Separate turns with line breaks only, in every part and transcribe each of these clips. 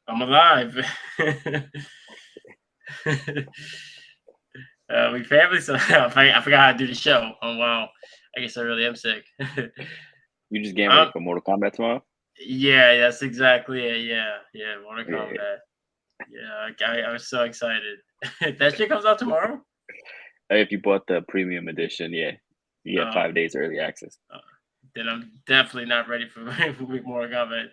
I'm alive. We family, so I forgot how to do the show. Oh wow, I guess I really am sick.
You just getting ready
um,
for Mortal Kombat tomorrow?
yeah, that's exactly it. Yeah, Mortal
Yeah.
Kombat. Yeah, I was so excited. That shit comes out tomorrow.
If you bought the premium edition, yeah, you get
Oh,
5 days early access.
uh, then I'm definitely not ready for Mortal Kombat.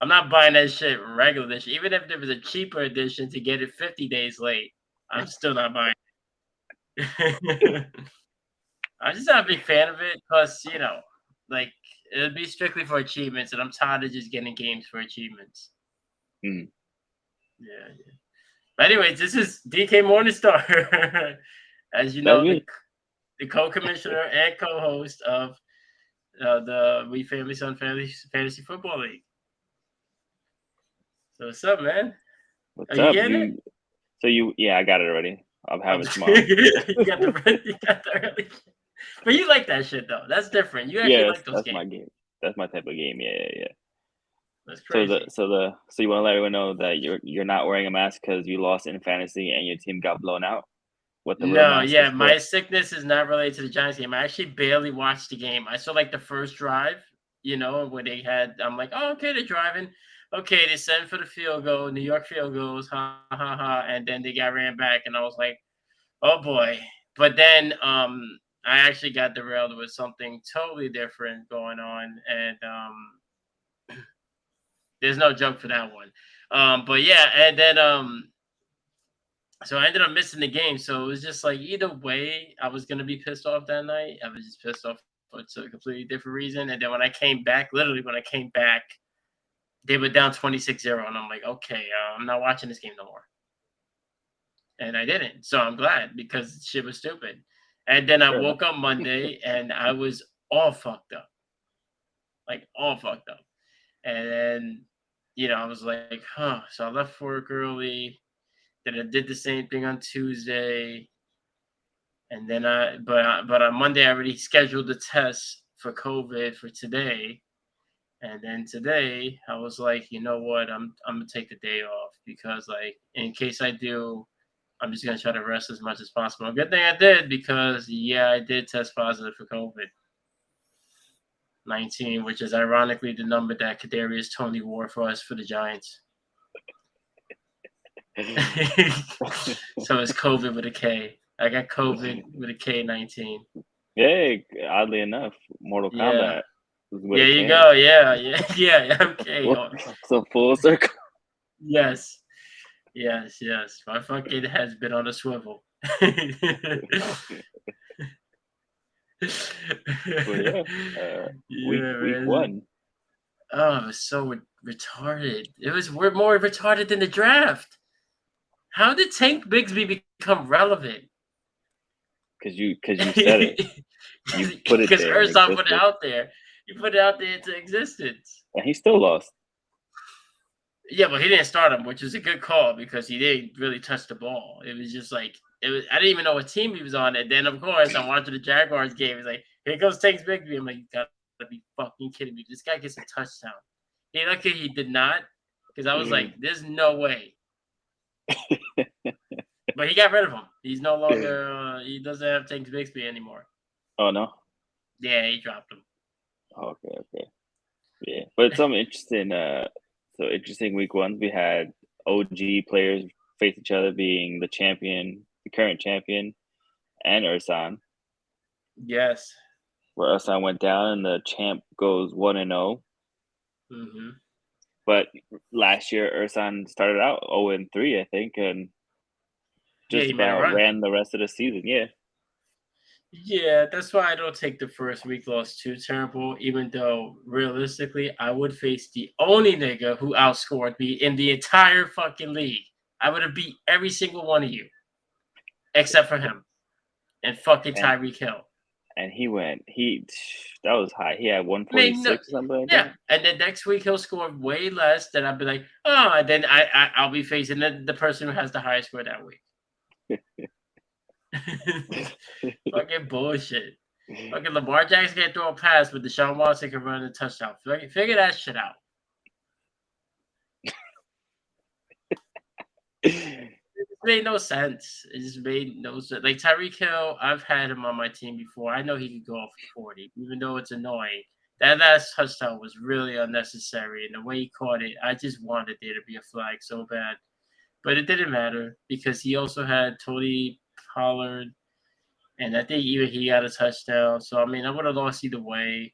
I'm not buying that shit regular edition. Even if there was a cheaper edition to get it 50 days late, I'm still not buying it. I'm just not a big fan of it because, like, it'll be strictly for achievements, and I'm tired of just getting games for achievements.
Mm.
Yeah. But anyways, this is DK Morningstar. As you
That's
know,
me.
the co-commissioner and co-host of the We Family Son Fantasy Football League. So what's up, man? Are
What's
you
up?
getting it?
Yeah, I got it already. I'll have
Oh,
it tomorrow.
you got the early. But you like that shit though. That's different. You actually
Yeah,
like those
that's
games.
my game. That's my type of game. Yeah.
That's
So
crazy.
you want to let everyone know that you're not wearing a mask because you lost in fantasy and your team got blown out. What the real
No,
mask
yeah,
is for?
my sickness is not related to the Giants game. I actually barely watched the game. I saw like the first drive, where they had. I'm like, oh, okay, they're driving. Okay, they sent for the field goal. New York field goals, ha ha ha, and then they got ran back, and I was like, oh boy. But then I actually got derailed with something totally different going on, and there's no joke for that one. But yeah, and then so I ended up missing the game. So it was just like either way, I was gonna be pissed off that night. I was just pissed off for a completely different reason. And then when I came back, literally when I came back, they were down 26-0. And I'm like, okay, I'm not watching this game no more. And I didn't. So I'm glad because shit was stupid. And then I
Fair enough.
woke up Monday and I was all fucked up. Like all fucked up. And then, I was like, huh. So I left work early. Then I did the same thing on Tuesday. And then but on Monday I already scheduled the test for COVID for today. And then today I was like, you know what, I'm gonna take the day off because like in case I do, I'm just gonna try to rest as much as possible. Good thing I did because yeah, I did test positive for COVID-19, which is ironically the number that Kadarius Toney wore for us for the Giants. So it's COVID with a K. I got COVID with a K-19.
Yeah, oddly enough, Mortal
Yeah.
Kombat is with
There
a
you
K.
go. Yeah. Okay.
So full circle.
Yes. Yes. My fucking head's been on a swivel.
But yeah, week
Yeah,
week
man.
one.
Oh, it was so retarded. We're more retarded than the draft. How did Tank Bigsby become relevant?
Because you said it. You put it
Because
there and
Urson put it
existed,
out there. You put it out there into existence.
and he still lost.
Yeah, but he didn't start him, which is a good call because he didn't really touch the ball. It was just like it was. I didn't even know what team he was on. And then of course I'm watching the Jaguars game. It's like here goes Tanks Bigby. I'm like, you gotta be fucking kidding me. This guy gets a touchdown. Lucky he did not because I was like, there's no way. But he got rid of him. He's no longer. He doesn't have Tanks Bixby anymore.
Oh no.
Yeah, he dropped him.
Okay. Yeah, but it's something interesting. So interesting week one. We had OG players face each other, being the champion, the current champion, and Ursan.
Yes.
Where Ursan went down, and the champ goes 1-0.
Mm-hmm.
But last year, Ursan started out 0-3, I think, and
Yeah,
just
he made a
about
run.
ran the rest of the season. Yeah.
Yeah, that's why I don't take the first week loss too terrible, even though realistically I would face the only nigga who outscored me in the entire fucking league. I would have beat every single one of you except for him and fucking
And
Tyreek Hill.
that was high. He had
I mean, no,
146 or something like
yeah,
that.
and then next week he'll score way less. Then I'll be like, oh, and then I'll be facing the person who has the highest score that week. Fucking bullshit. Fucking Lamar Jackson can't throw a pass, but Deshaun Watson can run a touchdown. Figure that shit out. made no sense. It just made no sense. Like Tyreek Hill, I've had him on my team before. I know he could go off for 40, even though it's annoying. That last touchdown was really unnecessary, and the way he caught it, I just wanted there to be a flag so bad. But it didn't matter because he also had Tony Pollard, and I think even he got a touchdown. So I mean, I would have lost either way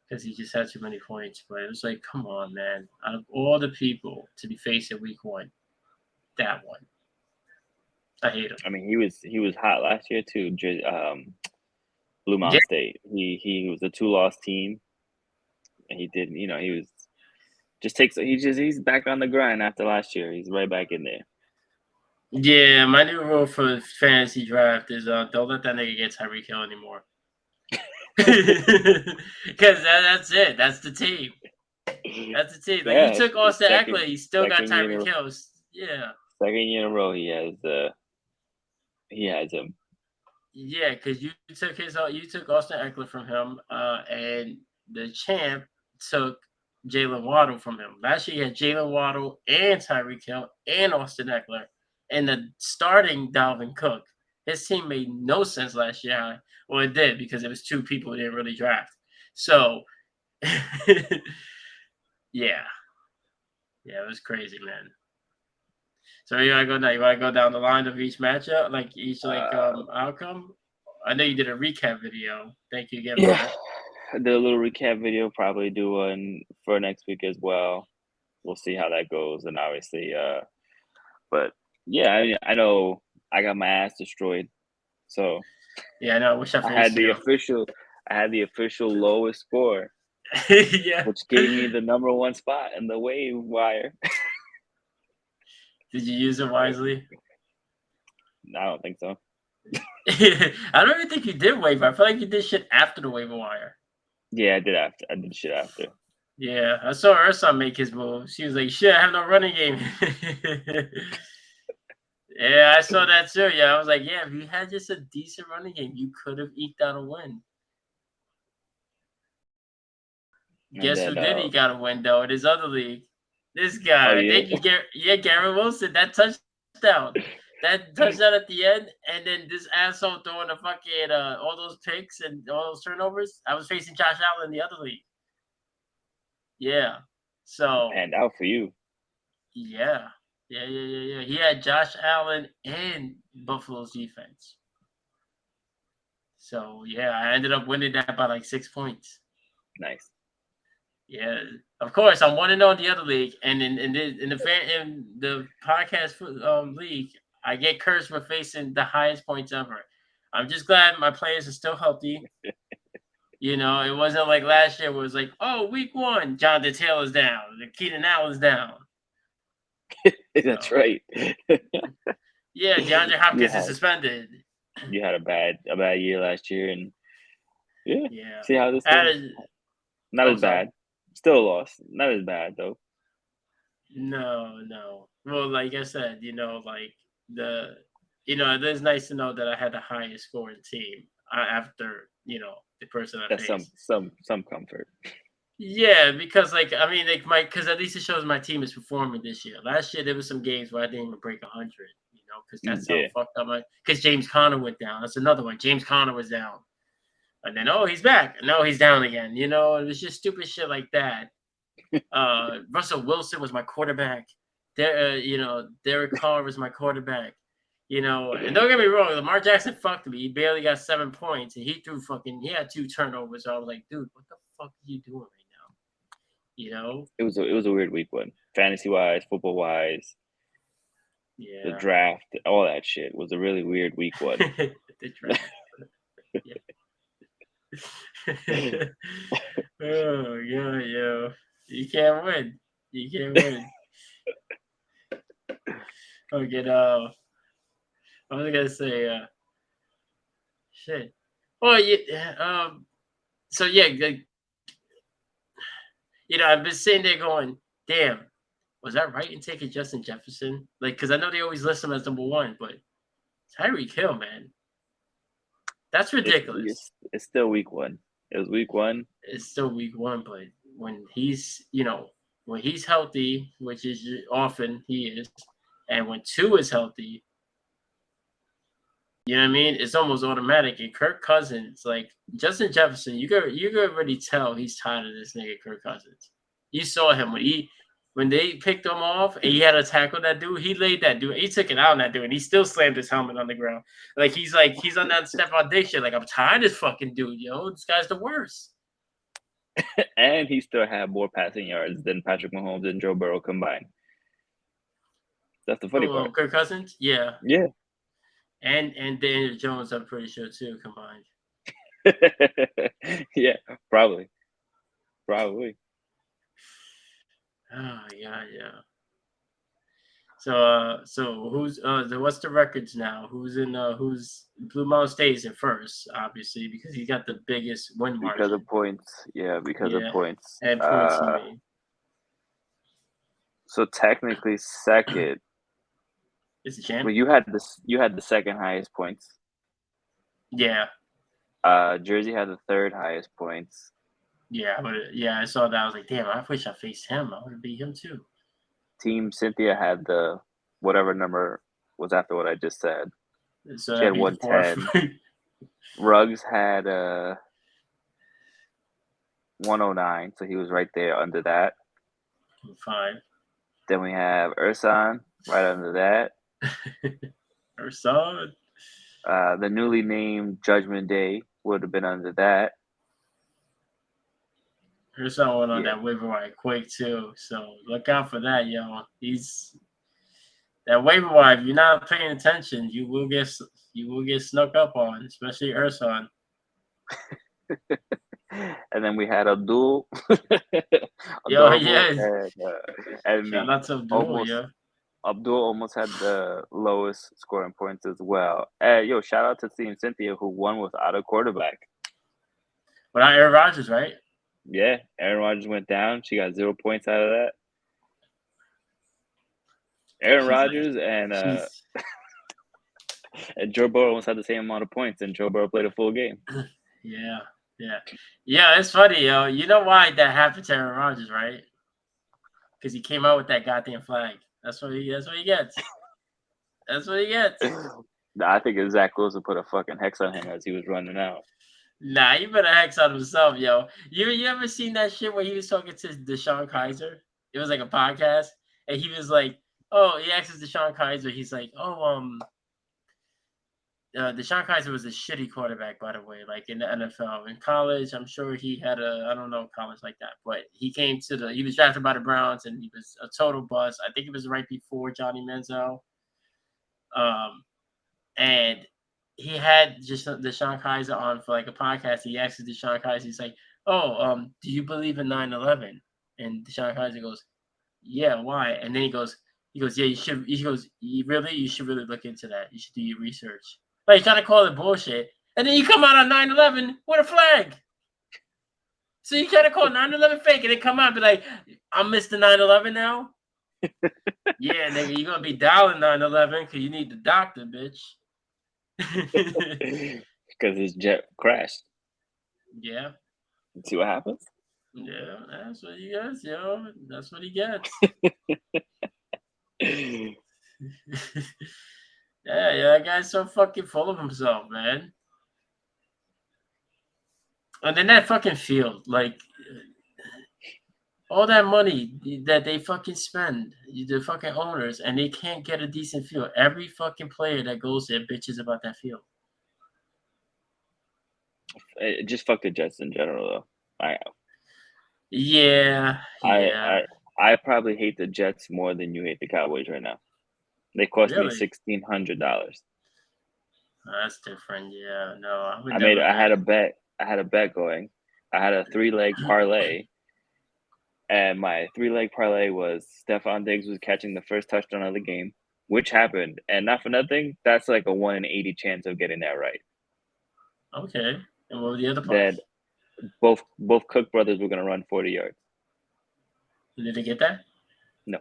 because he just had too many points. But it was like, come on, man! Out of all the people to be facing Week 1, that one, I hate him.
I mean, he was hot last year too. Blue
Yeah,
Mountain State. He was a 2-loss team, and he didn't. He was he's back on the grind after last year. He's right back in there.
yeah. My new rule for fantasy draft is don't let that nigga get Tyreek Hill anymore. Because that's it. That's the team. That's the team. Like you
Yeah,
took
it's
Austin Eckler, he still got
second year in
Tyreek
a
Hill. Yeah.
second year in a row. He has him.
Yeah, because you took Austin Eckler from him, and the champ took Jalen Waddle from him. Last year, he had Jalen Waddle and Tyreek Hill and Austin Eckler, and the starting Dalvin Cook. His team made no sense last year. Well, it did because it was two people who didn't really draft. So, yeah, it was crazy, man. So you want to go now? You want to go down the line of each matchup, like each outcome? I know you did a recap video. Thank you again for
Yeah,
that.
I did a little recap video. Probably do one for next week as well. We'll see how that goes, and obviously, but yeah, I know I got my ass destroyed. So
Yeah, I know. I wish I
I had
faced
the
you.
official, I had the official lowest score,
Yeah.
which gave me the number one spot in the waiver wire.
Did you use it wisely?
I don't think so.
I don't even think you did waiver. I feel like you did shit after the waiver wire.
Yeah, I did after. I did shit after.
Yeah, I saw Ursa make his move. She was like, "Shit, I have no running game." Yeah, I saw that too. Yeah, I was like, "Yeah, if you had just a decent running game, you could have eked out a win."
And
Guess who
then,
did he got a win though in his other league? This guy.
yeah,
Thank you, Garrett. Yeah, Garrett Wilson. That touchdown. That touchdown at the end, and then this asshole throwing the fucking all those picks and all those turnovers. I was facing Josh Allen in the other league. Yeah. So
panned out for you.
yeah. Yeah. He had Josh Allen and Buffalo's defense. So yeah, I ended up winning that by like 6 points.
Nice.
Yeah, of course. I'm 1-0 in the other league, and in the podcast league, I get cursed for facing the highest points ever. I'm just glad my players are still healthy. It wasn't like last year where it was like, oh, week 1, Jonathan Taylor's down, Keenan Allen's down.
That's
So,
right.
yeah, DeAndre
you
Hopkins is
had
suspended.
you had a bad year last year, and yeah,
Yeah.
see how this goes. Not
Oh,
as
sorry.
bad. Still a loss. Not as bad though.
No. Well, like I said, like it's nice to know that I had the highest scoring team after the person I
That's
faced.
some comfort.
Yeah, because I mean, because at least it shows my team is performing this year. Last year there was some games where I didn't even break 100. Because that's how
Yeah,
fucked up because James Conner went down. That's another one. James Conner was down, and then he's back. No, he's down again. It was just stupid shit like that. Russell Wilson was my quarterback. Derek Carr was my quarterback. And don't get me wrong, Lamar Jackson fucked me. He barely got 7 points, and he had 2 turnovers. So I was like, dude, what the fuck are you doing right now?
it was a weird week 1, fantasy wise, football wise, the
Yeah.
draft, all that shit was a really weird week 1.
The draft. Oh yeah. You can't win. You can't win. Okay, I was gonna say, shit. Well, yeah. So yeah, I've been sitting there going, damn, was that right in taking Justin Jefferson? Like, because I know they always list him as number 1, but Tyreek Hill, man, that's ridiculous.
It's still week 1. It was week 1.
It's still week 1, but when when he's healthy, which is often he is, and when two is healthy, you know what I mean? It's almost automatic. And Kirk Cousins, like Justin Jefferson, you could already tell he's tired of this nigga Kirk Cousins. You saw him when they picked him off and he had to tackle that dude. He laid that dude. He took it out on that dude, and he still slammed his helmet on the ground. Like he's on that Stephon Diggs shit. Like I'm tired of this fucking dude, yo. This guy's the worst.
And he still had more passing yards than Patrick Mahomes and Joe Burrow combined. That's the funny part.
Kirk Cousins, yeah,
Yeah.
and Daniel Jones, I'm pretty sure too combined.
Yeah, probably.
Oh yeah. So who's what's the records now? Who's Blue Mountain State's in first, obviously, because he got the biggest win margin.
Because of points. Yeah, because of points.
And points he made.
So technically second.
Is the champ?
Well, you had the second highest points.
Yeah.
Jersey had the third highest points.
Yeah, but I saw that. I was like, damn, I wish I faced him. I would have beat him too.
Team Cynthia had the whatever number was after what I just said.
So
she had 110. Ruggs had 109, so he was right there under that.
5.
Then we have Ursan right under that.
Ursan.
The newly named Judgment Day would have been under that.
Ursan went on that waiver wire quick too, so look out for that, yo. He's that waiver wire. If you're not paying attention, you will get snuck up on, especially Ursan.
And then we had Abdul.
Yo, yes.
And
shout out to Abdul, yeah.
Abdul almost had the lowest scoring points as well. Yo, shout out to Team Cynthia who won without a quarterback.
Without Aaron Rodgers, right?
Yeah, Aaron Rodgers went down. She got 0 points out of that. Aaron Rodgers and Joe Burrow almost had the same amount of points, and Joe Burrow played a full game.
Yeah. It's funny, yo. You know why that happened to Aaron Rodgers, right? Because he came out with that goddamn flag. That's what he gets. That's what he gets.
I think Zach Wilson put a fucking hex on him as he was running out.
Nah, you better hex on himself, yo. You ever seen that shit where he was talking to Deshaun Kaiser? It was like a podcast, and he was like, "Oh," he asks Deshaun Kaiser. He's like, "Oh, Deshaun Kaiser was a shitty quarterback, by the way, like in the NFL. In college, I'm sure he had I don't know college like that, but he was drafted by the Browns, and he was a total bust. I think it was right before Johnny Manziel. And he had just Deshaun Kaiser on for like a podcast. He asked Deshaun Kaiser, he's like, "Oh, do you believe in 9/11?" And Deshaun Kaiser goes, "Yeah, why?" And then he goes, "Yeah, you should." He goes, you should really look into that. You should do your research." Like, he's trying to call it bullshit. And then you come out on 9/11 with a flag. So you try to call 9/11 fake, and they come out and be like, "I'm Mr. 9/11 now." Yeah, nigga, you're gonna be dialing 9/11 because you need the doctor, bitch.
Because his jet crashed.
Yeah.
Let's see what happens.
Yeah, that's what he gets, yo. That's what he gets. Yeah, that guy's so fucking full of himself, man. And then that fucking field, like all that money that they fucking spend, the fucking owners, and they can't get a decent field. Every fucking player that goes there bitches about that field.
Just fuck the Jets in general, though.
Yeah.
I probably hate the Jets more than you hate the Cowboys right now. They cost me $1,600.
That's different. Yeah, no.
I had a bet. I had a bet going. I had a 3-leg parlay, and my 3-leg parlay was Stephon Diggs was catching the first touchdown of the game, which happened. And not for nothing, that's like a 1 in 80 chance of getting that right.
Okay. And what were the other parts?
That both Cook brothers were going to run 40 yards.
Did they get that?
No.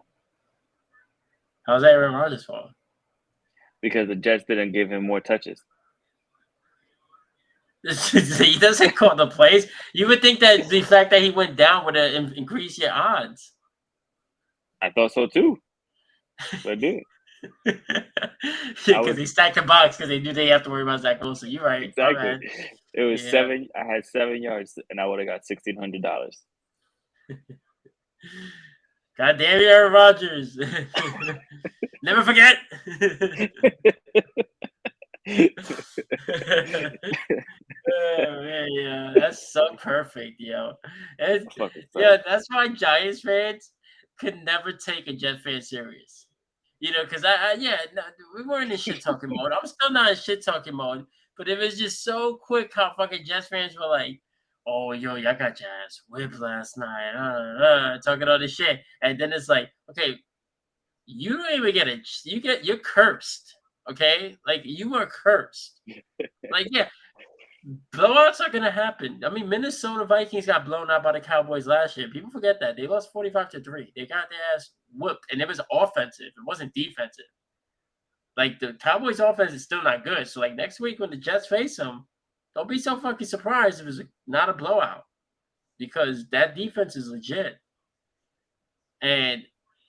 How's that Aaron Rodgers' fault?
Because the Jets didn't give him more touches.
He doesn't call the plays. You would think that the fact that he went down would increase your odds.
I thought so too. But I did.
Yeah,
I
because
was
they stacked the box because they knew they have to worry about Zach Wilson. You're right. My
exactly.
bad.
It was
Yeah.
7. I had 7 yards, and I would have got $1,600.
God damn you, Aaron Rodgers. Never forget. Oh, man, yeah, that's so perfect, yo. It's,
Fucking
yeah,
sucks.
that's why Giants fans could never take a Jet fan serious. Because yeah, no, we weren't in shit talking mode. I'm still not in shit talking mode, but it was just so quick how fucking Jets fans were like, "Oh, yo, y'all got your ass whipped last night," talking all this shit, and then it's like, okay, you don't even get a, you're cursed, okay, like you are cursed, like yeah, blowouts are gonna happen. I mean, Minnesota Vikings got blown out by the Cowboys last year. People forget that they lost 45-3. They got their ass whooped, and it was offensive. It wasn't defensive. Like the Cowboys' offense is still not good. So like next week when the Jets face them, don't be so fucking surprised if it's not a blowout because that defense is legit. And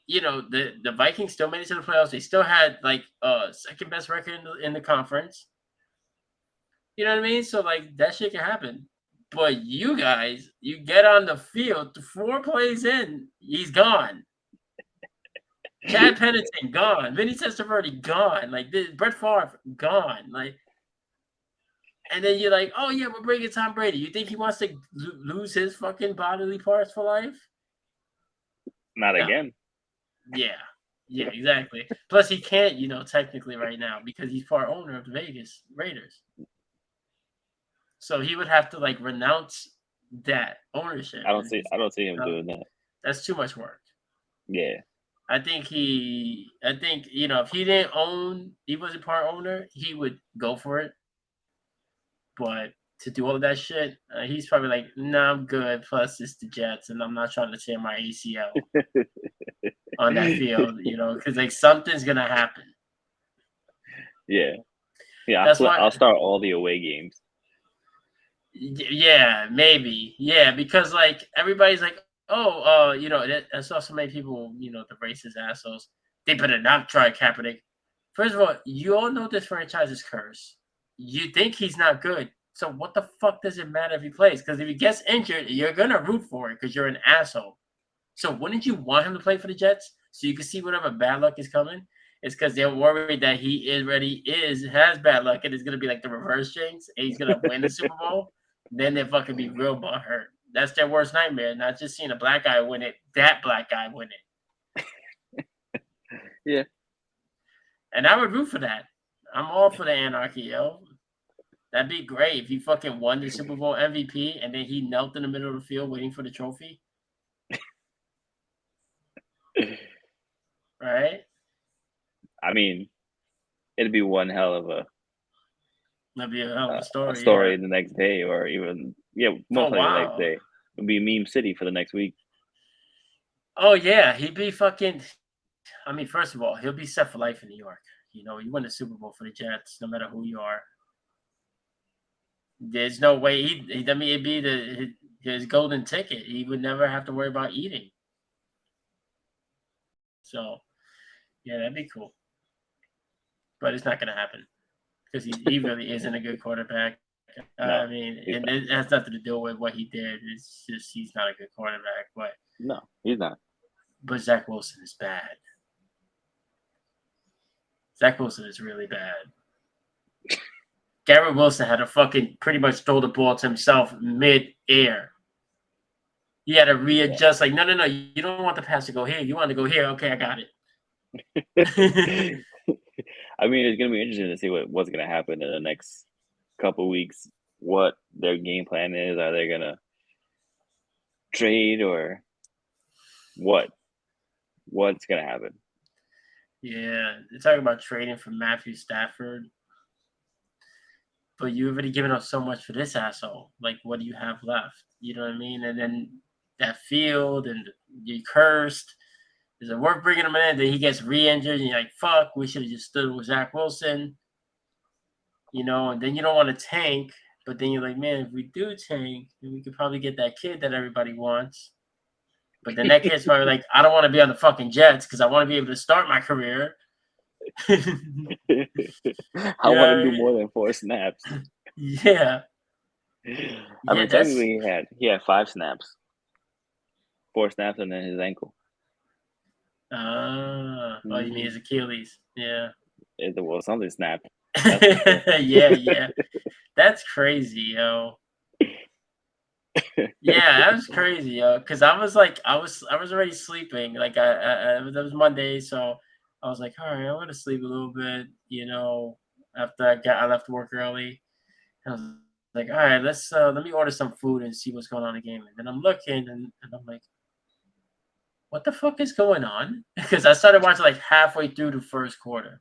the Vikings still made it to the playoffs. They still had like second best record in the conference. You know what I mean? So like that shit can happen. But you guys, you get on the field 4 plays in, he's gone. Chad Pennington gone. Vinny Testaverde gone. Like this, Brett Favre gone. Like, and then you're like, oh yeah, we're bringing Tom Brady. You think he wants to lose his fucking bodily parts for life?
Not
No.
again.
Yeah, exactly. Plus, he can't, technically right now because he's part owner of the Vegas Raiders. So he would have to like renounce that ownership,
I don't
and
see. I don't see him doing that.
that's too much work.
Yeah.
I think if he didn't own, he wasn't part owner, he would go for it. But to do all of that shit, he's probably like, "Nah, I'm good." Plus, it's the Jets, and I'm not trying to tear my ACL on that field, because like something's gonna happen.
Yeah. Yeah.
That's why,
I'll start all the away games.
yeah, maybe, yeah, because like everybody's like, "Oh, I saw so many people, the racist assholes. They better not try Kaepernick." First of all, you all know this franchise is cursed. You think he's not good. So what the fuck does it matter if he plays? Because if he gets injured, you're gonna root for it because you're an asshole. So wouldn't you want him to play for the Jets so you can see whatever bad luck is coming? It's because they're worried that he already has bad luck and it's gonna be like the reverse jinx and he's gonna win the Super Bowl. Then they fucking be real butthurt. That's their worst nightmare. Not just seeing a black guy win it, that black guy win it.
Yeah.
And I would root for that. I'm all for the anarchy, yo. That'd be great if he fucking won the Super Bowl MVP and then he knelt in the middle of the field waiting for the trophy. Right?
I mean, it'd be one hell of
That'd be a hell of a
a
story, yeah.
story the next day, or even
For
most
a
likely the next
while.
day. It'd be meme city for the next week.
Oh yeah, he'd be fucking. I mean, first of all, he'll be set for life in New York. You win the Super Bowl for the Jets, no matter who you are. There's no way I mean, it'd be his golden ticket. He would never have to worry about eating. So, yeah, that'd be cool. But it's not gonna happen because he really isn't a good quarterback.
No,
I mean,
he's
and
not.
it has nothing to do with what he did. It's just he's not a good quarterback.
No, he's not.
But Zach Wilson is bad. Zach Wilson is really bad. Garrett Wilson had to fucking pretty much throw the ball to himself mid-air. He had to
Yeah.
readjust. Like, no, you don't want the pass to go here. You want to go here. Okay, I got it.
I mean, it's gonna be interesting to see what's gonna happen in the next couple weeks. What their game plan is? Are they gonna trade or what? What's gonna happen?
Yeah, they're talking about trading for Matthew Stafford. But you've already given up so much for this asshole. Like, what do you have left? You know what I mean? And then that field and you cursed. Is it worth bringing him in? Then he gets re-injured, and you're like, "Fuck, we should have just stood with Zach Wilson." And then you don't want to tank, but then you're like, "Man, if we do tank, then we could probably get that kid that everybody wants." But then that kid's probably like, I don't want to be on the fucking Jets because I want to be able to start my career.
I
You know
want
what
to
I
do
mean?
more than 4 snaps.
Yeah.
I
Yeah,
mean,
that's
technically he had 5 snaps, 4 snaps, and then his ankle.
oh, you mean his Achilles? Yeah.
Well, something snapped. That's for sure.
Yeah. That's crazy, yo. Yeah, that was crazy, yo. Cause I was like, I was already sleeping. Like that was Monday, so I was like, all right, I want to sleep a little bit. After I left work early, I was like, all right, let me order some food and see what's going on in the game. And then I'm looking, and I'm like, what the fuck is going on? Because I started watching like halfway through the first quarter.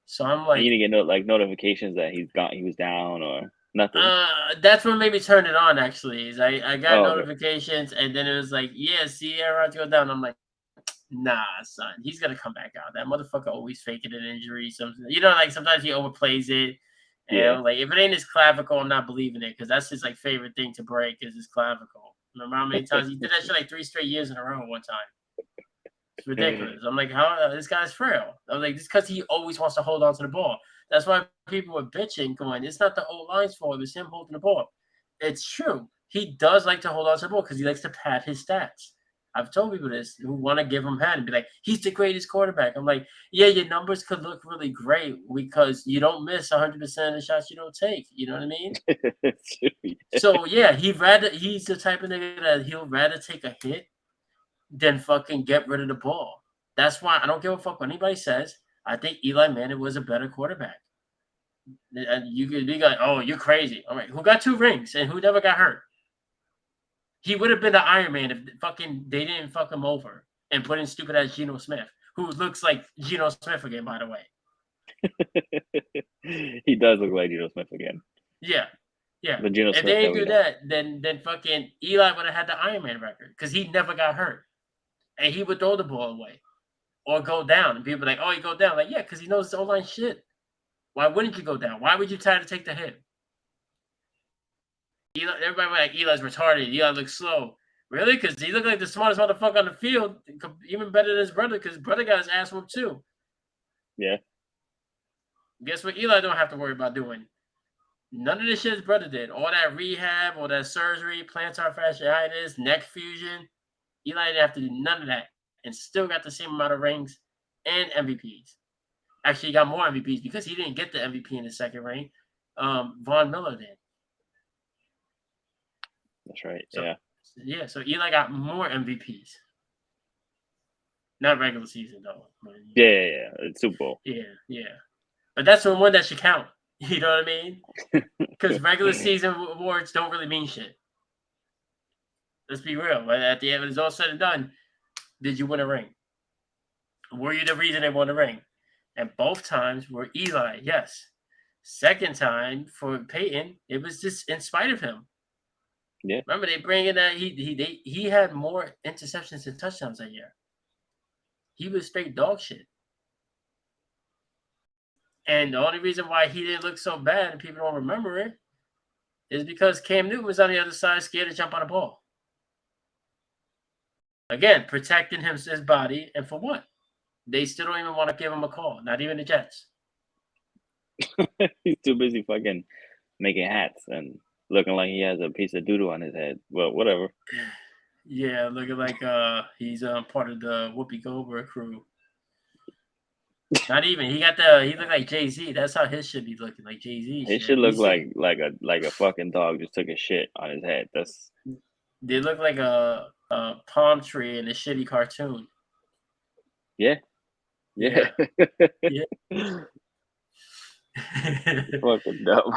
So I'm
And you
like,
didn't get notifications that he was down or nothing.
that's what made me turn it on. Actually, is I got
Oh, okay.
notifications, and then it was like, yeah, see, about to go down. I'm like, nah, son, he's gonna come back out. That motherfucker always faking an injury. Something, like sometimes he overplays it. And
Yeah.
I'm like, if it ain't his clavicle, I'm not believing it because that's his like favorite thing to break is his clavicle. Remember how many times he did that shit like 3 straight years in a row one time? It's ridiculous. I'm like, how this guy's frail. I'm like, this because he always wants to hold on to the ball. That's why people were bitching, going, it's not the old line's fault, it's him holding the ball. It's true. He does like to hold on to the ball because he likes to pad his stats. I've told people this who want to give him pad and be like, he's the greatest quarterback. I'm like, yeah, your numbers could look really great because you don't miss 100% of the shots you don't take. You know what I mean? So yeah, he's the type of nigga that he'll rather take a hit than fucking get rid of the ball. That's why I don't give a fuck what anybody says. I think Eli Manning was a better quarterback. And you could be like, oh, you're crazy. All right, who got 2 rings and who never got hurt? He would have been the Iron Man if fucking they didn't fuck him over and put in stupid ass Geno Smith, who looks like Geno Smith again, by the way.
He does look like Geno Smith again.
Yeah. Yeah.
The Geno
If
Smith
they
that
didn't
we
do
know.
that, then fucking Eli would have had the Iron Man record because he never got hurt. And he would throw the ball away or go down. And people are like, oh, you go down. Like, yeah, because he knows his O-line shit. Why wouldn't you go down? Why would you try to take the hit? Everybody was like, Eli's retarded. Eli looks slow. Really? Because he looked like the smartest motherfucker on the field, even better than his brother, because his brother got his ass whooped too.
Yeah.
Guess what Eli don't have to worry about doing? None of the shit his brother did. All that rehab, all that surgery, plantar fasciitis, neck fusion. Eli didn't have to do none of that and still got the same amount of rings and MVPs. Actually, he got more MVPs because he didn't get the MVP in the second ring. Von Miller did.
That's right.
So
Yeah.
so Eli got more MVPs. Not regular season though.
Yeah. It's Super Bowl.
Yeah. But that's the one that should count. You know what I mean? Because regular season awards don't really mean shit. Let's be real. But at the end, when it's all said and done, did you win a ring? Were you the reason they won a ring? And both times were Eli, yes. Second time for Peyton, it was just in spite of him.
Yeah.
Remember, they bring in that he had more interceptions and touchdowns that year. He was straight dog shit. And the only reason why he didn't look so bad and people don't remember it is because Cam Newton was on the other side, scared to jump on the ball. Again, protecting his body, and for what? They still don't even want to give him a call. Not even the Jets.
He's too busy fucking making hats and looking like he has a piece of doodle on his head. Well, whatever.
Yeah, looking like he's part of the Whoopi Goldberg crew. Not even. He looked like Jay-Z. That's how his should be looking, like Jay-Z
It
shit.
should look like a fucking dog just took a shit on his head.
They look like a palm tree in a shitty cartoon.
Yeah.
Yeah.
Fucking dumb.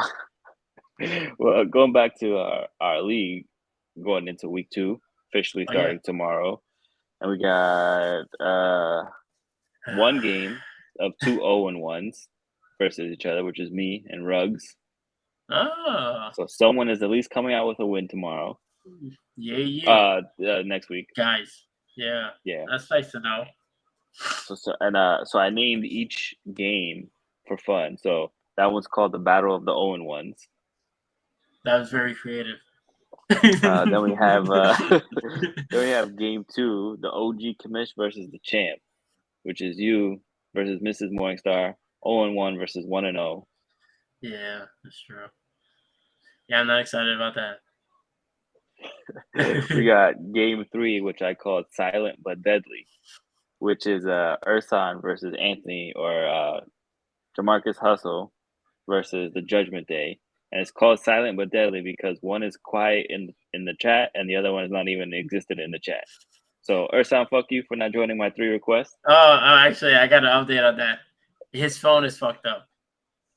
Well, going back to our league, going into week 2, officially starting tomorrow, and we got one game of 2 0-1s versus each other, which is me and Ruggs.
Oh.
So someone is at least coming out with a win tomorrow.
Yeah.
Next week,
guys. Yeah. That's nice to know.
So I named each game for fun. So that one's called the Battle of the 0-1s.
That was very creative.
Then we have then we have game two, the OG commish versus the champ, which is you versus Mrs. Morningstar, 0-1 versus 1-0.
Yeah, that's true. Yeah, I'm not excited about that.
We got game three, which I call silent but deadly, which is Ursan versus Anthony or Jamarcus Hustle versus the Judgment Day. And it's called silent but deadly because one is quiet in the chat and the other one is not even existed in the chat. So Ursan, fuck you for not joining my 3 requests.
Actually, I got an update on that. His phone is fucked up.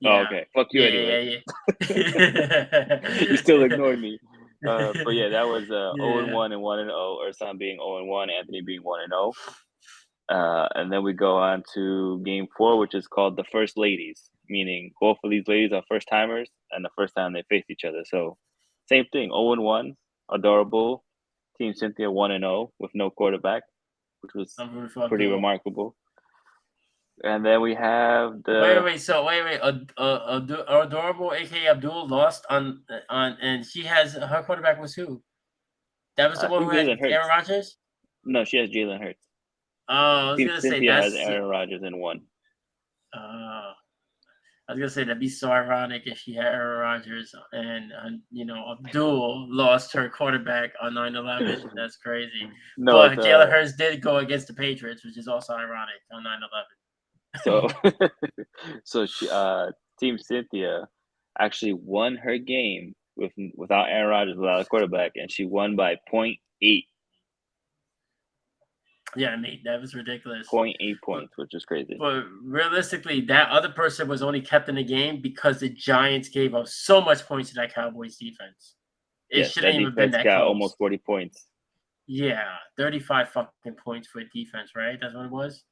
Oh,
Yeah.
okay. Fuck you
Yeah,
anyway.
yeah, yeah.
You still ignored me. But yeah, that was
Yeah.
0-1 and 1-0. Ursan being 0-1, Anthony being 1-0. And then we go on to game four, which is called the First Ladies, meaning both of these ladies are first timers and the first time they face each other. So same thing, 0-1, adorable. Team Cynthia 1-0 with no quarterback, which was
I'm rooting for
pretty
Abdul.
remarkable. And then we have
Wait. So wait. Adorable, aka Abdul, lost on, and she has her quarterback was who? That was the
I
one who
think
had
Jalen
Aaron
Hurts.
Rodgers.
No, she has Jalen Hurts.
Oh, I was
Team
gonna say
Cynthia has
that's.
Aaron Rodgers in one.
Uh, I was gonna say that'd be so ironic if she had Aaron Rodgers and Abdul lost her quarterback on 9/11. That's crazy.
No,
But
it's
Jalen Hurts did go against the Patriots, which is also ironic on 9/11.
so so she Team Cynthia actually won her game without Aaron Rodgers, without a quarterback, and she won by 0.8.
Yeah, Nate, that was ridiculous.
0.8
But
points, which is crazy.
but realistically, that other person was only kept in the game because the Giants gave up so much points to that Cowboys defense. It
Yes,
shouldn't
that
even been
defense
that
got
close.
almost 40 points.
Yeah, 35 fucking points for defense, right? That's what it was.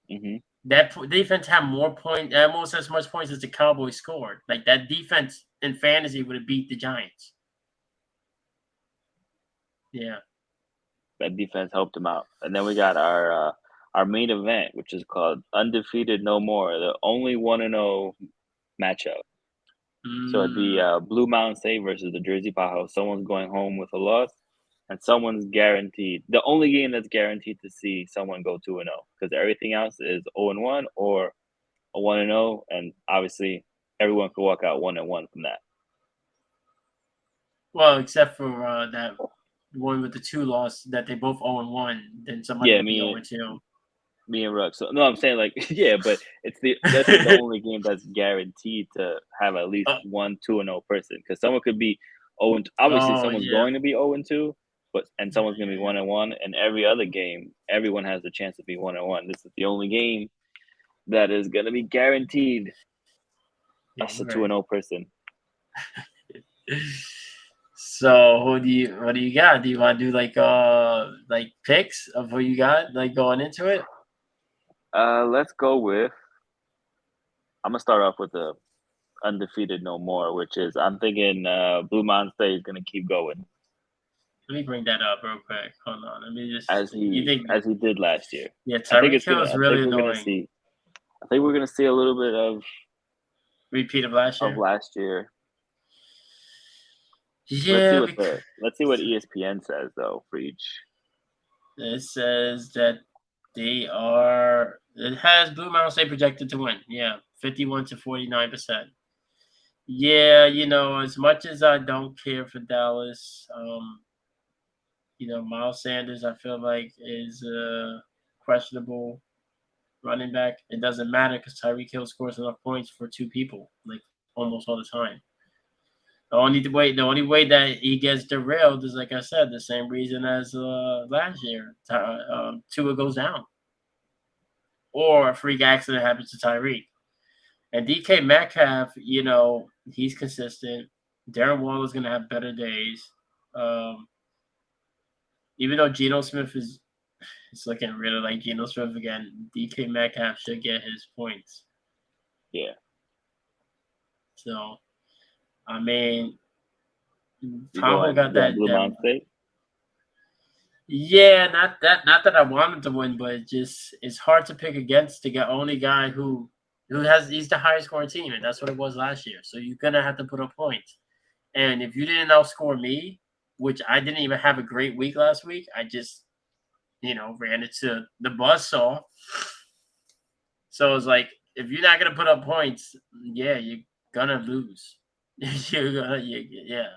Hmm.
That defense had almost as much points as the Cowboys scored. Like that defense in fantasy would have beat the Giants. Yeah.
That defense helped them out. And then we got our main event, which is called Undefeated No More, the only 1-0 matchup. So it'd be
Mm,
Blue Mountain State versus the Jersey Powerhouse. Someone's going home with a loss, and someone's guaranteed. The only game that's guaranteed to see someone go 2-0, because everything else is 0-1 or a 1-0, and obviously everyone could walk out 1-1 from that.
well, except for that one with the two loss that they both 0-1, then somebody
Yeah,
would be 0-2.
me and Ruck. So no, I'm saying like yeah, but that's the only game that's guaranteed to have at least
Oh,
one 2-0 person, because someone could be 0. Obviously,
oh
someone's
yeah.
going to be 0-2, and
Yeah,
someone's going to be
yeah,
1-1. And every other game, everyone has the chance to be 1-1. This is the only game that is going to be guaranteed.
yeah.
That's a
You're
2-0 person.
right. So what do you got? Do you want to do like picks of who you got like going into it?
Let's go with. I'm gonna start off with the undefeated no more, which is I'm thinking Blue Mountain State is gonna keep going
Let me bring that up real quick. Hold on. Let me just.
as
You
he
think?
as he did last year.
Yeah,
I think
Tyreek
it's
Hill
gonna.
is
I
really
think we're gonna
annoying.
see. I think we're gonna see a little bit
Repeat of last
of
year.
last year.
Yeah, because
Let's see what ESPN says though for each.
it says that they are. It has Blue Mountain State projected to win. Yeah, 51 to 49%. Yeah, as much as I don't care for Dallas, Miles Sanders, I feel like is questionable running back. It doesn't matter because Tyreek Hill scores enough points for two people, like almost all the time. The only way that he gets derailed is, like I said, the same reason as last year. Tua goes down, or a freak accident happens to Tyreek. And DK Metcalf, he's consistent. Darren Waller's gonna have better days. Um, even though Geno Smith is it's looking really like Geno Smith again, DK Metcalf should get his points.
Yeah,
So I mean, Tahoe
you
got
going
that
Blue
that
Mountain State?
Yeah, not that I want him to win, but it's hard to pick against the only guy he's the highest scoring team, and that's what it was last year. So you're gonna have to put up points. And if you didn't outscore me, which I didn't even have a great week last week. I just, ran into the buzzsaw. So it's like, if you're not gonna put up points, yeah, you're gonna lose. Yeah.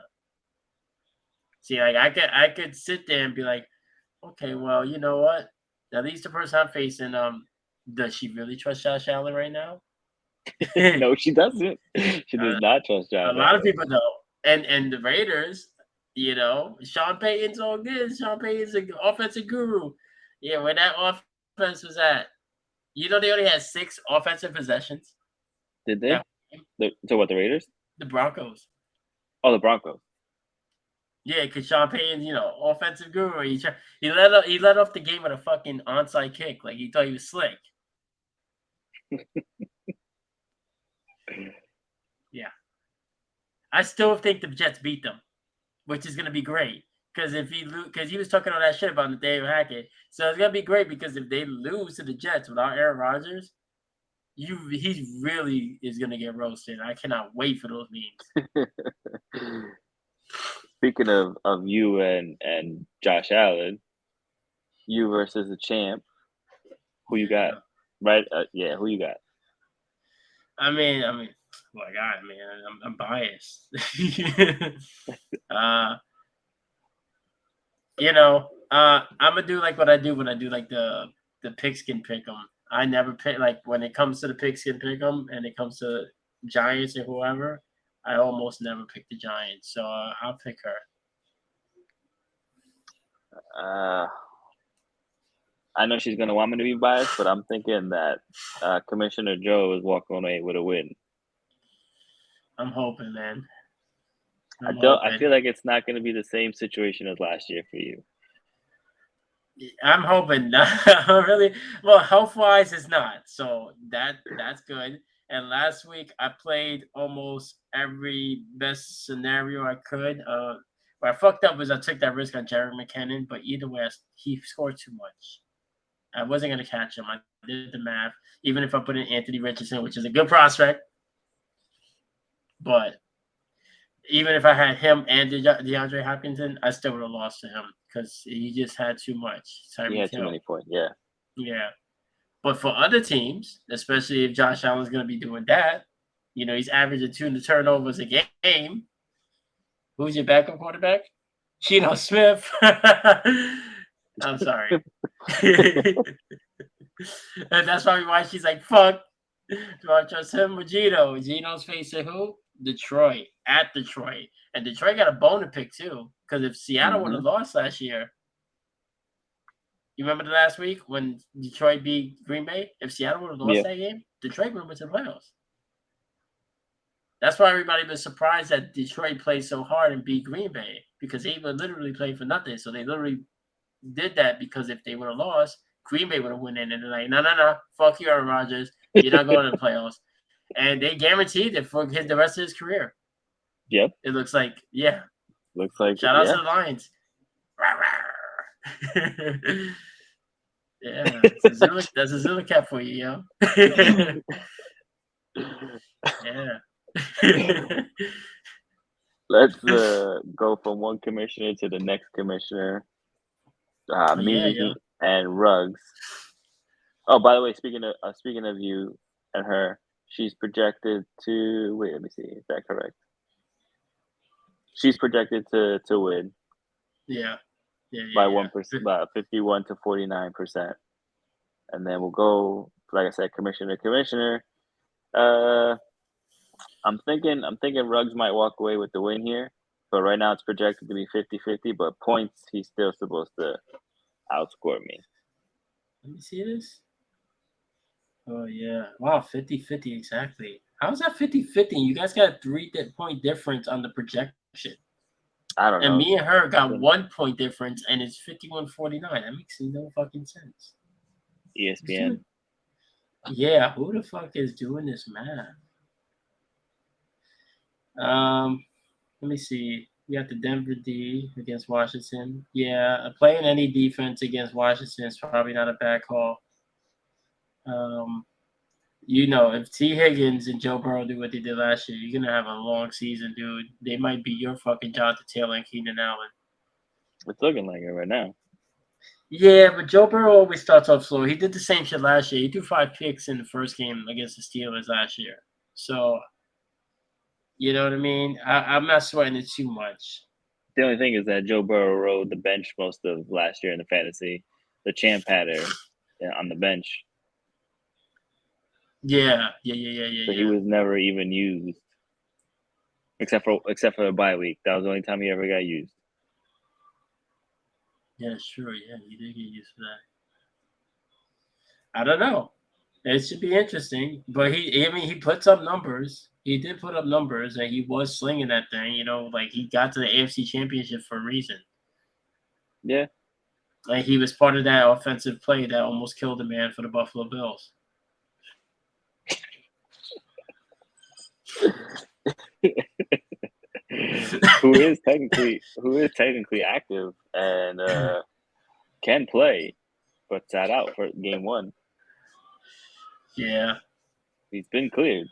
See, like I could sit there and be like, okay, well, you know what? At least the person I'm facing, does she really trust Josh Allen right now?
No, she doesn't. She does
uh,
not trust
a
Josh
lot of
Allen.
people don't. And the Raiders, Sean Payton's all good. Sean Payton's an offensive guru. Yeah, where that offense was at, they only had 6 offensive possessions.
Did they?
That
So what? The Raiders?
the Broncos.
Oh, the Broncos.
Yeah, because Sean Payton's, offensive guru. He let off the game with a fucking onside kick, like he thought he was slick. Yeah, I still think the Jets beat them, which is gonna be great. Because because he was talking all that shit about Nathaniel Hackett, so it's gonna be great because if they lose to the Jets without Aaron Rodgers, he really is gonna get roasted. I cannot wait for those memes.
Speaking of you and Josh Allen, you versus the champ. Who you got?
Yeah,
Right? Yeah. Who you got?
well, God, man, I'm biased. uh, I'm gonna do like what I do when I do like the pigskin pick 'em. I never pick like when it comes to the pigskin pick 'em, and it comes to Giants and whoever. I almost never pick the Giants, so I'll pick her.
Uh, I know she's gonna want me to be biased, but I'm thinking that Commissioner Joe is walking away with a win.
I'm hoping, man.
I
I'm
don't. I
hoping.
feel like it's not gonna be the same situation as last year for you.
I'm hoping not. Really. Well, health wise, it's not. So that's good. And last week I played almost every best scenario I could. What I fucked up was I took that risk on Jerry McKinnon, but either way, he scored too much. I wasn't gonna catch him. I did the math. Even if I put in Anthony Richardson, which is a good prospect, but even if I had him and DeAndre Hopkinson, I still would have lost to him because he just had too much.
He
Tyreek
had too
Hill.
many points. Yeah.
Yeah. But for other teams, especially if Josh Allen's going to be doing that, he's averaging 2 turnovers a game. Who's your backup quarterback? Geno Smith. I'm sorry. And that's probably why she's like, fuck. Do I trust him or Geno? Geno's facing who? Detroit. At Detroit. And Detroit got a bone to pick, too. Because if Seattle would
Mm-hmm.
have lost last year, you remember the last week when Detroit beat Green Bay? If Seattle would have lost
Yeah.
that game, Detroit would have went to the playoffs. That's why everybody was surprised that Detroit played so hard and beat Green Bay because they were literally playing for nothing. So they literally did that because if they would have lost, Green Bay would have won in. And they're like, no, fuck you, Aaron Rodgers. You're not going to the playoffs. And they guaranteed it for the rest of his career.
Yep.
It looks like, yeah.
Looks like
Shout out to the Lions. Yeah, that's a Zilla cap for you, yo. Yeah.
Let's go from one commissioner to the next commissioner.
Yeah,
Me and Ruggs. Oh, by the way, speaking of you and her, she's projected to wait. Let me see. Is that correct? She's projected to win
yeah.
by 1%, about 51 to 49%, and then we'll go. Like I said, commissioner. I'm thinking Ruggs might walk away with the win here, but right now it's projected to be 50-50, but points he's still supposed to outscore me.
Let me see this. Oh, yeah. Wow, 50-50 exactly. How's that 50-50? You guys got a 3-point difference on the projection.
I don't know.
And me and her got 1 point difference, and it's 51-49. That makes no fucking sense.
ESPN.
Yeah, who the fuck is doing this math? Let me see. We got the Denver D against Washington. Yeah, playing any defense against Washington is probably not a bad call. If T. Higgins and Joe Burrow do what they did last year, you're gonna have a long season, dude. They might be your fucking Jonathan Taylor and Keenan Allen.
It's looking like it right now.
Yeah, but Joe Burrow always starts off slow. He did the same shit last year. He threw 5 picks in the first game against the Steelers last year. So, you know what I mean? I'm not sweating it too much.
The only thing is that Joe Burrow rode the bench most of last year in the fantasy. The champ had her on the bench,
Yeah.
so he was never even used, except for the bye week. That was the only time he ever got used.
Yeah, sure. Yeah, he did get used to that. I don't know. It should be interesting. But he puts up numbers. He did put up numbers, and he was slinging that thing. You know, like he got to the AFC Championship for a reason.
Yeah.
Like he was part of that offensive play that almost killed the man for the Buffalo Bills.
who is technically active and can play, but sat out for game 1.
Yeah.
He's been cleared.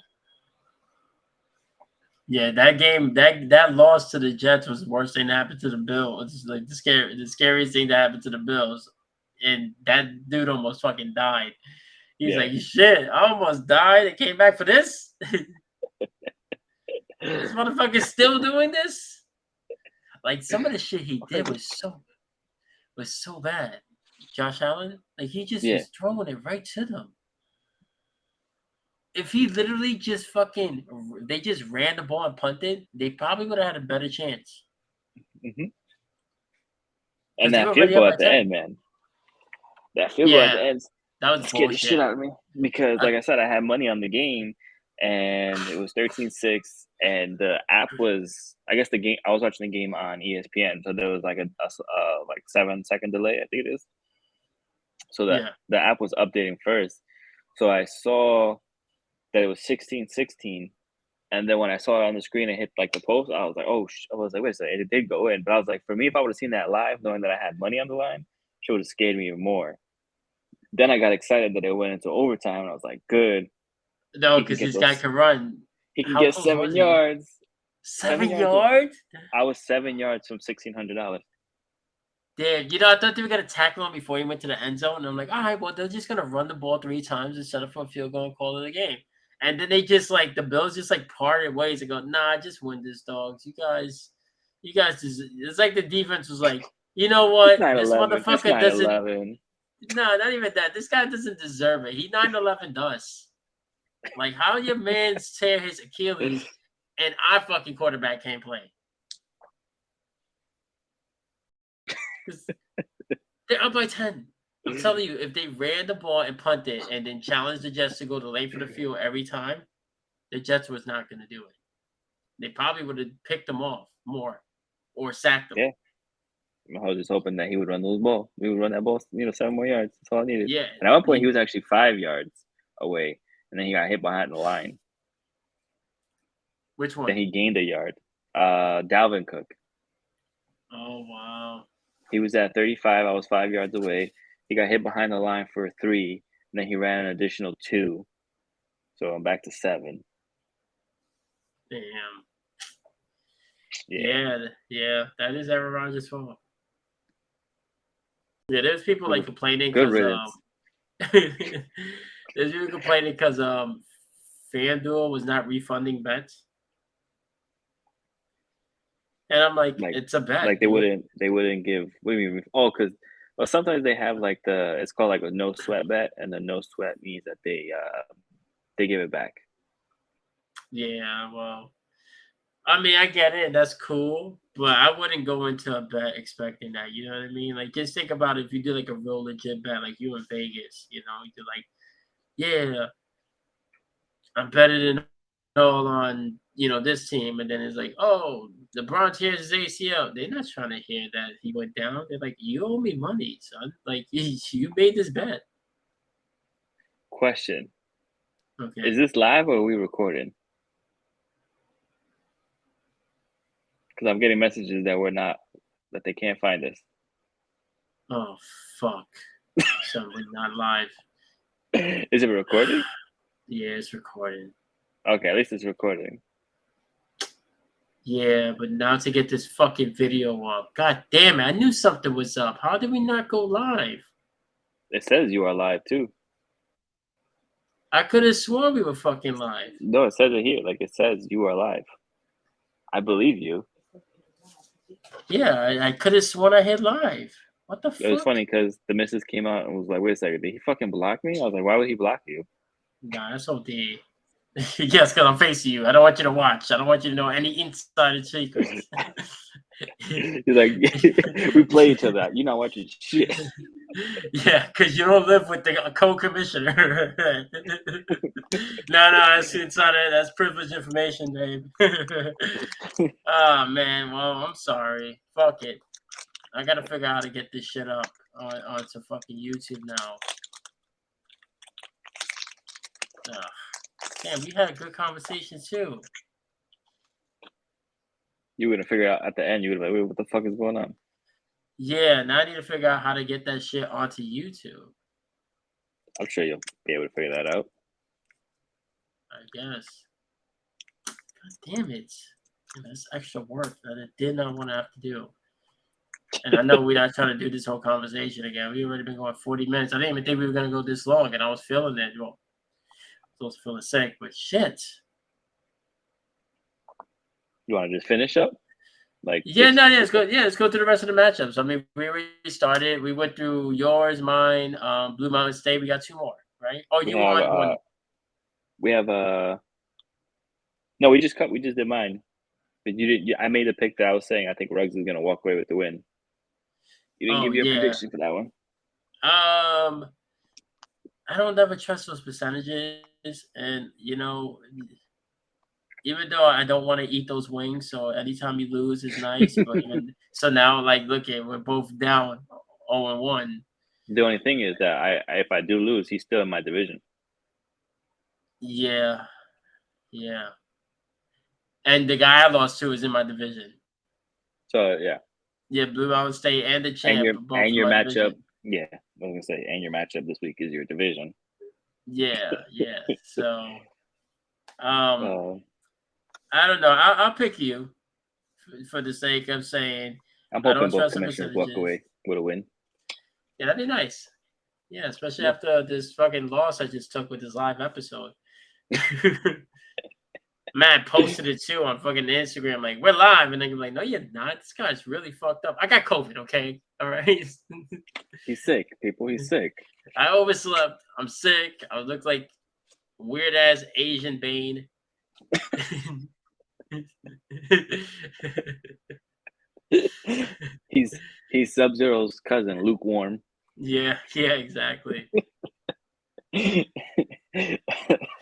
Yeah, that game, that loss to the Jets was the worst thing that happened to the Bills. It's like the scariest thing that happened to the Bills, and that dude almost fucking died. He's like, shit, I almost died and came back for this. This motherfucker's still doing this. Like some of the shit he did was so bad. Josh Allen, like he just was throwing it right to them. If he literally just they just ran the ball and punted, they probably would have had a better chance.
Mm-hmm. And that field goal at the end, man. That field goal at the end scared the shit out of me because, like I said, I had money on the game, and it was 13-6, and the app was, I guess the game, I was watching the game on ESPN, so there was like a 7-second delay, I think it is. So the app was updating first. So I saw that it was 16-16. And then when I saw it on the screen and hit like the post, I was like, wait a second, it did go in. But I was like, for me, if I would have seen that live, knowing that I had money on the line, it would have scared me even more. Then I got excited that it went into overtime, and I was like, good.
No, because this guy can run.
He can get 7 yards.
7 yards?
I was 7 yards from $1,600.
Damn, I thought they were gonna tackle him before he went to the end zone. And I'm like, all right, well, they're just gonna run the ball 3 times and set up for a field goal and call it a game. And then they just the Bills just parted ways and go, nah, just win this, dogs. You guys, it's like the defense was like, you know what, this motherfucker doesn't. No, not even that. This guy doesn't deserve it. He 9-11 does. Like, how your man tear his Achilles and our fucking quarterback can't play? They're up by 10. I'm telling you, if they ran the ball and punted and then challenged the Jets to go to late for the field every time, the Jets was not going to do it. They probably would have picked them off more or sacked them.
Yeah. I was just hoping that he would run those ball. We would run that ball, 7 more yards. That's all I needed.
Yeah.
And at one point, he was actually 5 yards away, and then he got hit behind the line.
Which one?
Then he gained a yard. Dalvin Cook.
Oh, wow.
He was at 35. I was 5 yards away. He got hit behind the line for 3, and then he ran an additional 2. So I'm back to 7.
Damn. Yeah. That is Aaron Rodgers' fault. Yeah, there's people complaining because there's people complaining because FanDuel was not refunding bets. And I'm like, it's a bet.
Like they wouldn't give. What do you mean? Oh, because sometimes they have it's called a no sweat bet, and the no sweat means that they give it back.
Yeah, well, I mean, I get it. That's cool, but I wouldn't go into a bet expecting that. You know what I mean? Like, just think about it. If you do a real legit bet, like you in Vegas, you're yeah, I'm betting all on this team, and then it's like, oh, LeBron tears his ACL. They're not trying to hear that he went down. They're like, you owe me money, son. Like, you made this bet.
Question.
Okay.
Is this live or are we recording? Because I'm getting messages that they can't find us.
Oh, fuck. So we're not live.
Is it recording?
Yeah, it's recording.
Okay, at least it's recording.
Yeah, but now to get this fucking video up. God damn it, I knew something was up. How did we not go live?
It says you are live too.
I could have sworn we were fucking live.
No, it says it here. Like it says you are live. I believe you.
Yeah, I could have sworn I hit live. What the
It was
fuck?
funny because the missus came out and was like, "Wait a second, did he fucking block me?" I was like, "Why would he block you?"
Nah, that's OD. Yes, because I'm facing you. I don't want you to watch. I don't want you to know any insider secrets.
He's like, "We play each other. You're not watching shit."
Yeah, because you don't live with the co-commissioner. No, that's insider. That's privileged information, babe. Oh man, well, I'm sorry. Fuck it. I gotta figure out how to get this shit up onto fucking YouTube now. Ugh. Damn, we had a good conversation too.
You wouldn't figure out at the end. You would be like, "Wait, what the fuck is going on?"
Yeah, now I need to figure out how to get that shit onto YouTube.
I'm sure you'll be able to figure that out.
I guess. God damn it. That's extra work that I did not want to have to do. And I know we're not trying to do this whole conversation again. We already been going 40 minutes. I didn't even think we were going to go this long, and I was feeling it. Well, I was feeling sick, but shit.
You want to just finish up? Like,
Yeah, no, yeah, let's go. Yeah, let's go through the rest of the matchups. I mean, we already started. We went through yours, mine, Blue Mountain State. We got two more, right? Oh,
we
you
have
won one.
we have no, we just did mine. But you didn't. I made a pick that I was saying I think Ruggs is gonna walk away with the win. You didn't
Oh
give your
yeah.
prediction for that one.
I don't ever trust those percentages, and even though I don't want to eat those wings, so anytime you lose is nice. But even so, now like, look at we're both down 0-1.
The only thing is that if I do lose, he's still in my division.
Yeah, yeah. And the guy I lost to is in my division.
So yeah,
Yeah, Blue Mountain State and the
and
champ are both in
your
my
matchup,
division.
yeah, I was gonna say, and your matchup this week is your division.
Yeah, yeah. So, um,
Uh,
I don't know. I'll pick you for the sake of saying
I'm
I
hoping
don't
both
trust the
commissioners walk
percentages.
away with a win.
Yeah, that'd be nice. Yeah, especially
Yeah,
after this fucking loss I just took with this live episode. Matt posted it too on fucking Instagram, like, we're live. And then you're like, no, you're not. This guy's really fucked up. I got COVID, okay? All right.
he's sick, people. He's sick.
I overslept. I'm sick. I look like weird ass Asian Bane.
He's Sub-Zero's cousin, lukewarm.
Yeah, exactly.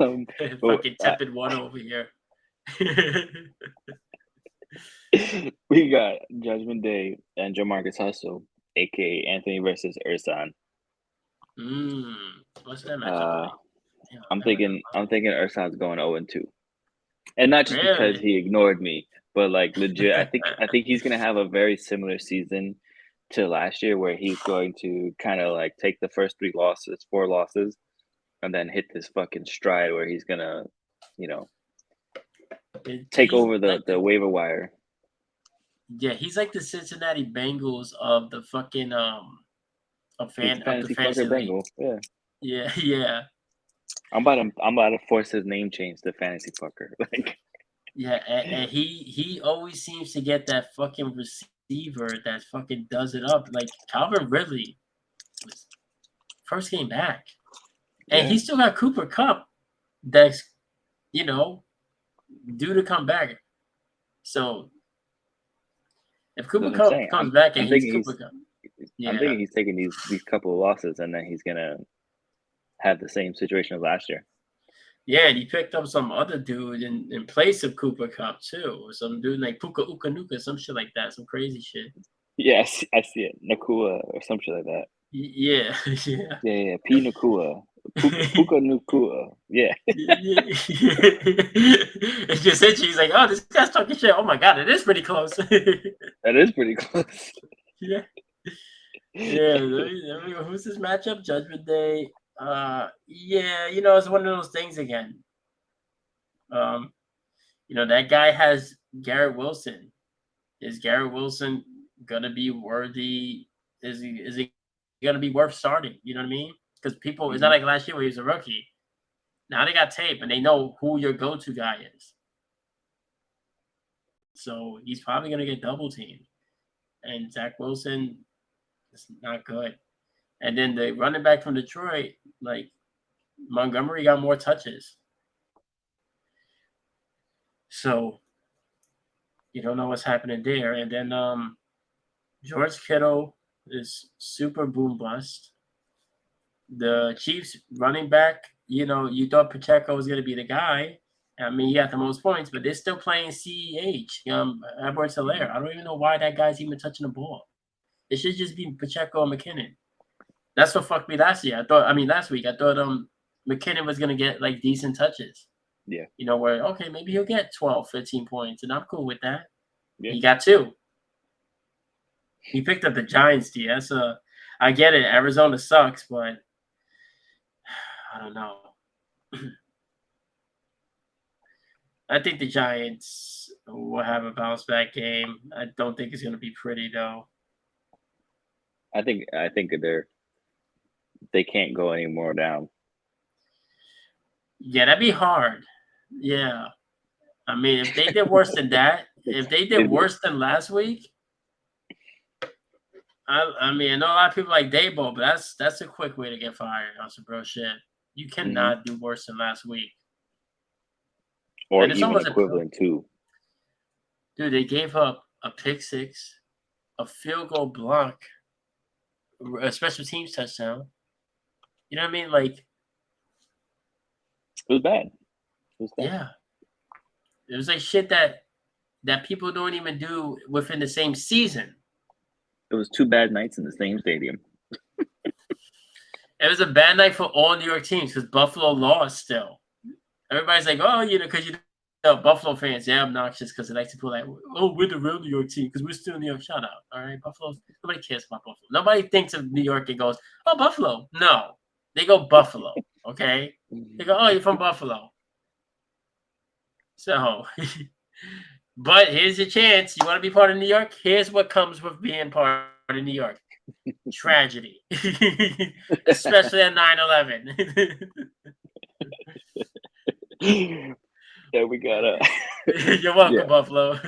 um,
Fucking tepid one over here.
we got Judgment Day and Jamarcus Hustle, aka Anthony versus Ursan.
What's that matchup like? Damn,
I'm thinking Ursan's going 0-2. And not just because
really?
he ignored me, but like legit, I think he's gonna have a very similar season to last year where he's going to kind of like take the first 4 losses, and then hit this fucking stride where he's gonna, you know, take
He's
over
like
the waiver wire.
Yeah, he's like the Cincinnati Bengals of the fucking
He's a
of the
fantasy fucker
fantasy league.
Bengal. Yeah.
Yeah, yeah.
I'm about to force his name change to fantasy fucker. Like,
Yeah, and he always seems to get that fucking receiver that fucking does it up. Like Calvin Ridley was first game back. And
yeah,
he still got Cooper Cup that's, due to come back. So if
that's
Cooper
what I'm
Cup
saying.
comes back and
I'm
he's
thinking
Cooper Cup,
I'm
yeah.
thinking he's taking these couple of losses, and then he's gonna have the same situation as last year.
Yeah, and he picked up some other dude in place of Cooper Cup too. Or some dude like Puka Uka Nuka, some shit like that, some crazy shit.
Yeah, I see it. Nakua or some shit like that.
Yeah, yeah.
Yeah. P Nakua. Puka Nakua. Yeah.
Yeah. It just hit you. He's like, oh, this guy's talking shit. Oh my god, it is pretty close.
That is pretty close.
Yeah. Yeah. Who's this matchup? Judgment Day. Yeah, it's one of those things again. Um, That guy has Garrett Wilson. Is Garrett Wilson gonna be worthy? Is he gonna be worth starting? You know what I mean? Because people, it's not
Mhm.
like last year where he was a rookie. Now they got tape and they know who your go-to guy is. So he's probably gonna get double teamed. And Zach Wilson is not good. And then the running back from Detroit, like Montgomery, got more touches. So you don't know what's happening there. And then George Kittle is super boom bust. The Chiefs running back, you thought Pacheco was going to be the guy. I mean, he got the most points, but they're still playing CEH, Edwards Hilaire. I don't even know why that guy's even touching the ball. It should just be Pacheco and McKinnon. That's what fucked me last year. Last week, I thought McKinnon was going to get like decent touches.
Yeah.
Where, okay, maybe he'll get 12, 15 points, and I'm cool with that.
Yeah.
He got 2. He picked up the Giants D. I get it. Arizona sucks, but I don't know. I think the Giants will have a bounce back game. I don't think it's going to be pretty though.
I think they can't go any more down.
Yeah, that'd be hard. Yeah. I mean, if they did worse than that, if they did worse than last week, I mean, I know a lot of people like Dabo, but that's a quick way to get fired on some bro shit. You cannot do worse than last week.
Or
And it's
even
almost
equivalent to.
Dude, they gave up a pick six, a field goal block, a special teams touchdown. You know what I mean? Like,
it was bad.
Yeah. It was like shit that people don't even do within the same season.
It was 2 bad nights in the same stadium.
It was a bad night for all New York teams because Buffalo lost still. Everybody's like, oh, because Buffalo fans, they're obnoxious because they like to put like, oh, we're the real New York team because we're still New York. Shut up. All right. Nobody cares about Buffalo. Nobody thinks of New York and goes, oh, Buffalo. No. They go Buffalo. Okay. They go, oh, you're from Buffalo. So, but here's your chance. You want to be part of New York? Here's what comes with being part of New York. Tragedy. Especially at 9/11.
Yeah, we got
You're welcome, Buffalo.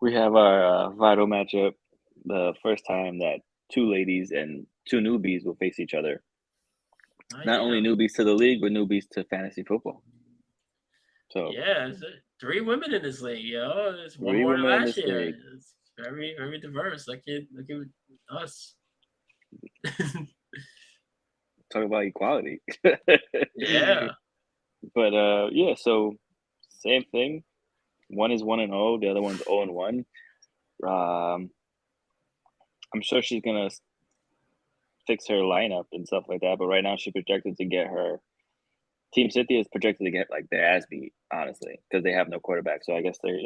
We have our vital matchup. The first time that 2 ladies and 2 newbies will face each other. Not only newbies to the league, but newbies to fantasy football. So
yeah, 3 women in this league, It's
3
one more than
women in
last
this
year.
league.
It's very, very diverse. Look at us.
Talk about equality.
Yeah.
But yeah, so same thing. One is 1-0, the other one's 0-1. I'm sure she's gonna fix her lineup and stuff like that. But right now, she's projected to get her Team Cynthia is projected to get like their ass beat, honestly, because they have no quarterback. So I guess they're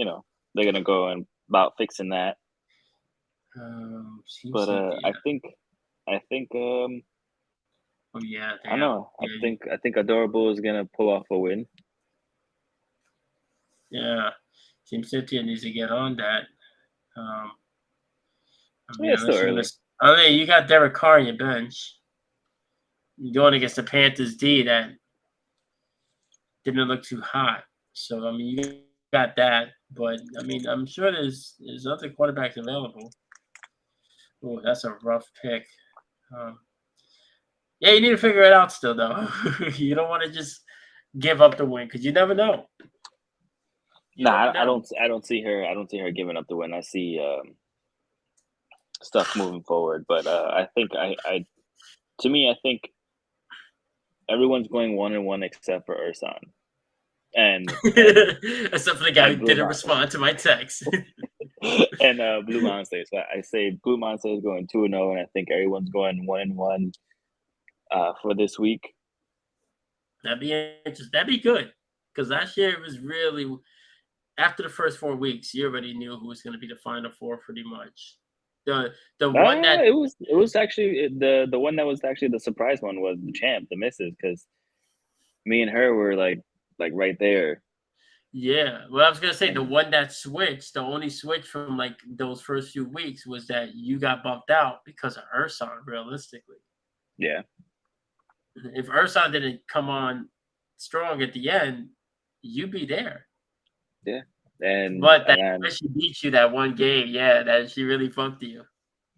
gonna go and about fixing that. But I think
oh yeah,
I don't know. I think Adorable is gonna pull off a win.
Yeah, Team Cynthia needs to get on that.
It's still early.
You got Derek Carr on your bench. You're going against the Panthers D that didn't look too hot. So you got that, but I'm sure there's other quarterbacks available. Oh, that's a rough pick. Yeah, you need to figure it out still, though. You don't want to just give up the win because you never know.
I don't see her. I don't see her giving up the win. I see stuff moving forward, but I think to me, I think everyone's going 1-1 except for Ursan. And
except for the guy who didn't respond to my text.
And Blue Monster. So I say Blue Monster is going 2-0, and I think everyone's going 1-1 for this week.
That'd be interesting. That'd be good because last year it was really after the first 4 weeks, you already knew who was going to be the final 4 pretty much. The one that
it was actually the one that was actually the surprise one was the champ, the misses, because me and her were like right there.
Yeah. Well, I was gonna say the
And
one that switched, the only switch from like those first few weeks was that you got bumped out because of Ursan, realistically.
yeah,
If Ursan didn't come on strong at the end, you'd be there.
yeah, and
But that
and
she beat you that one game, yeah, that she really funked you.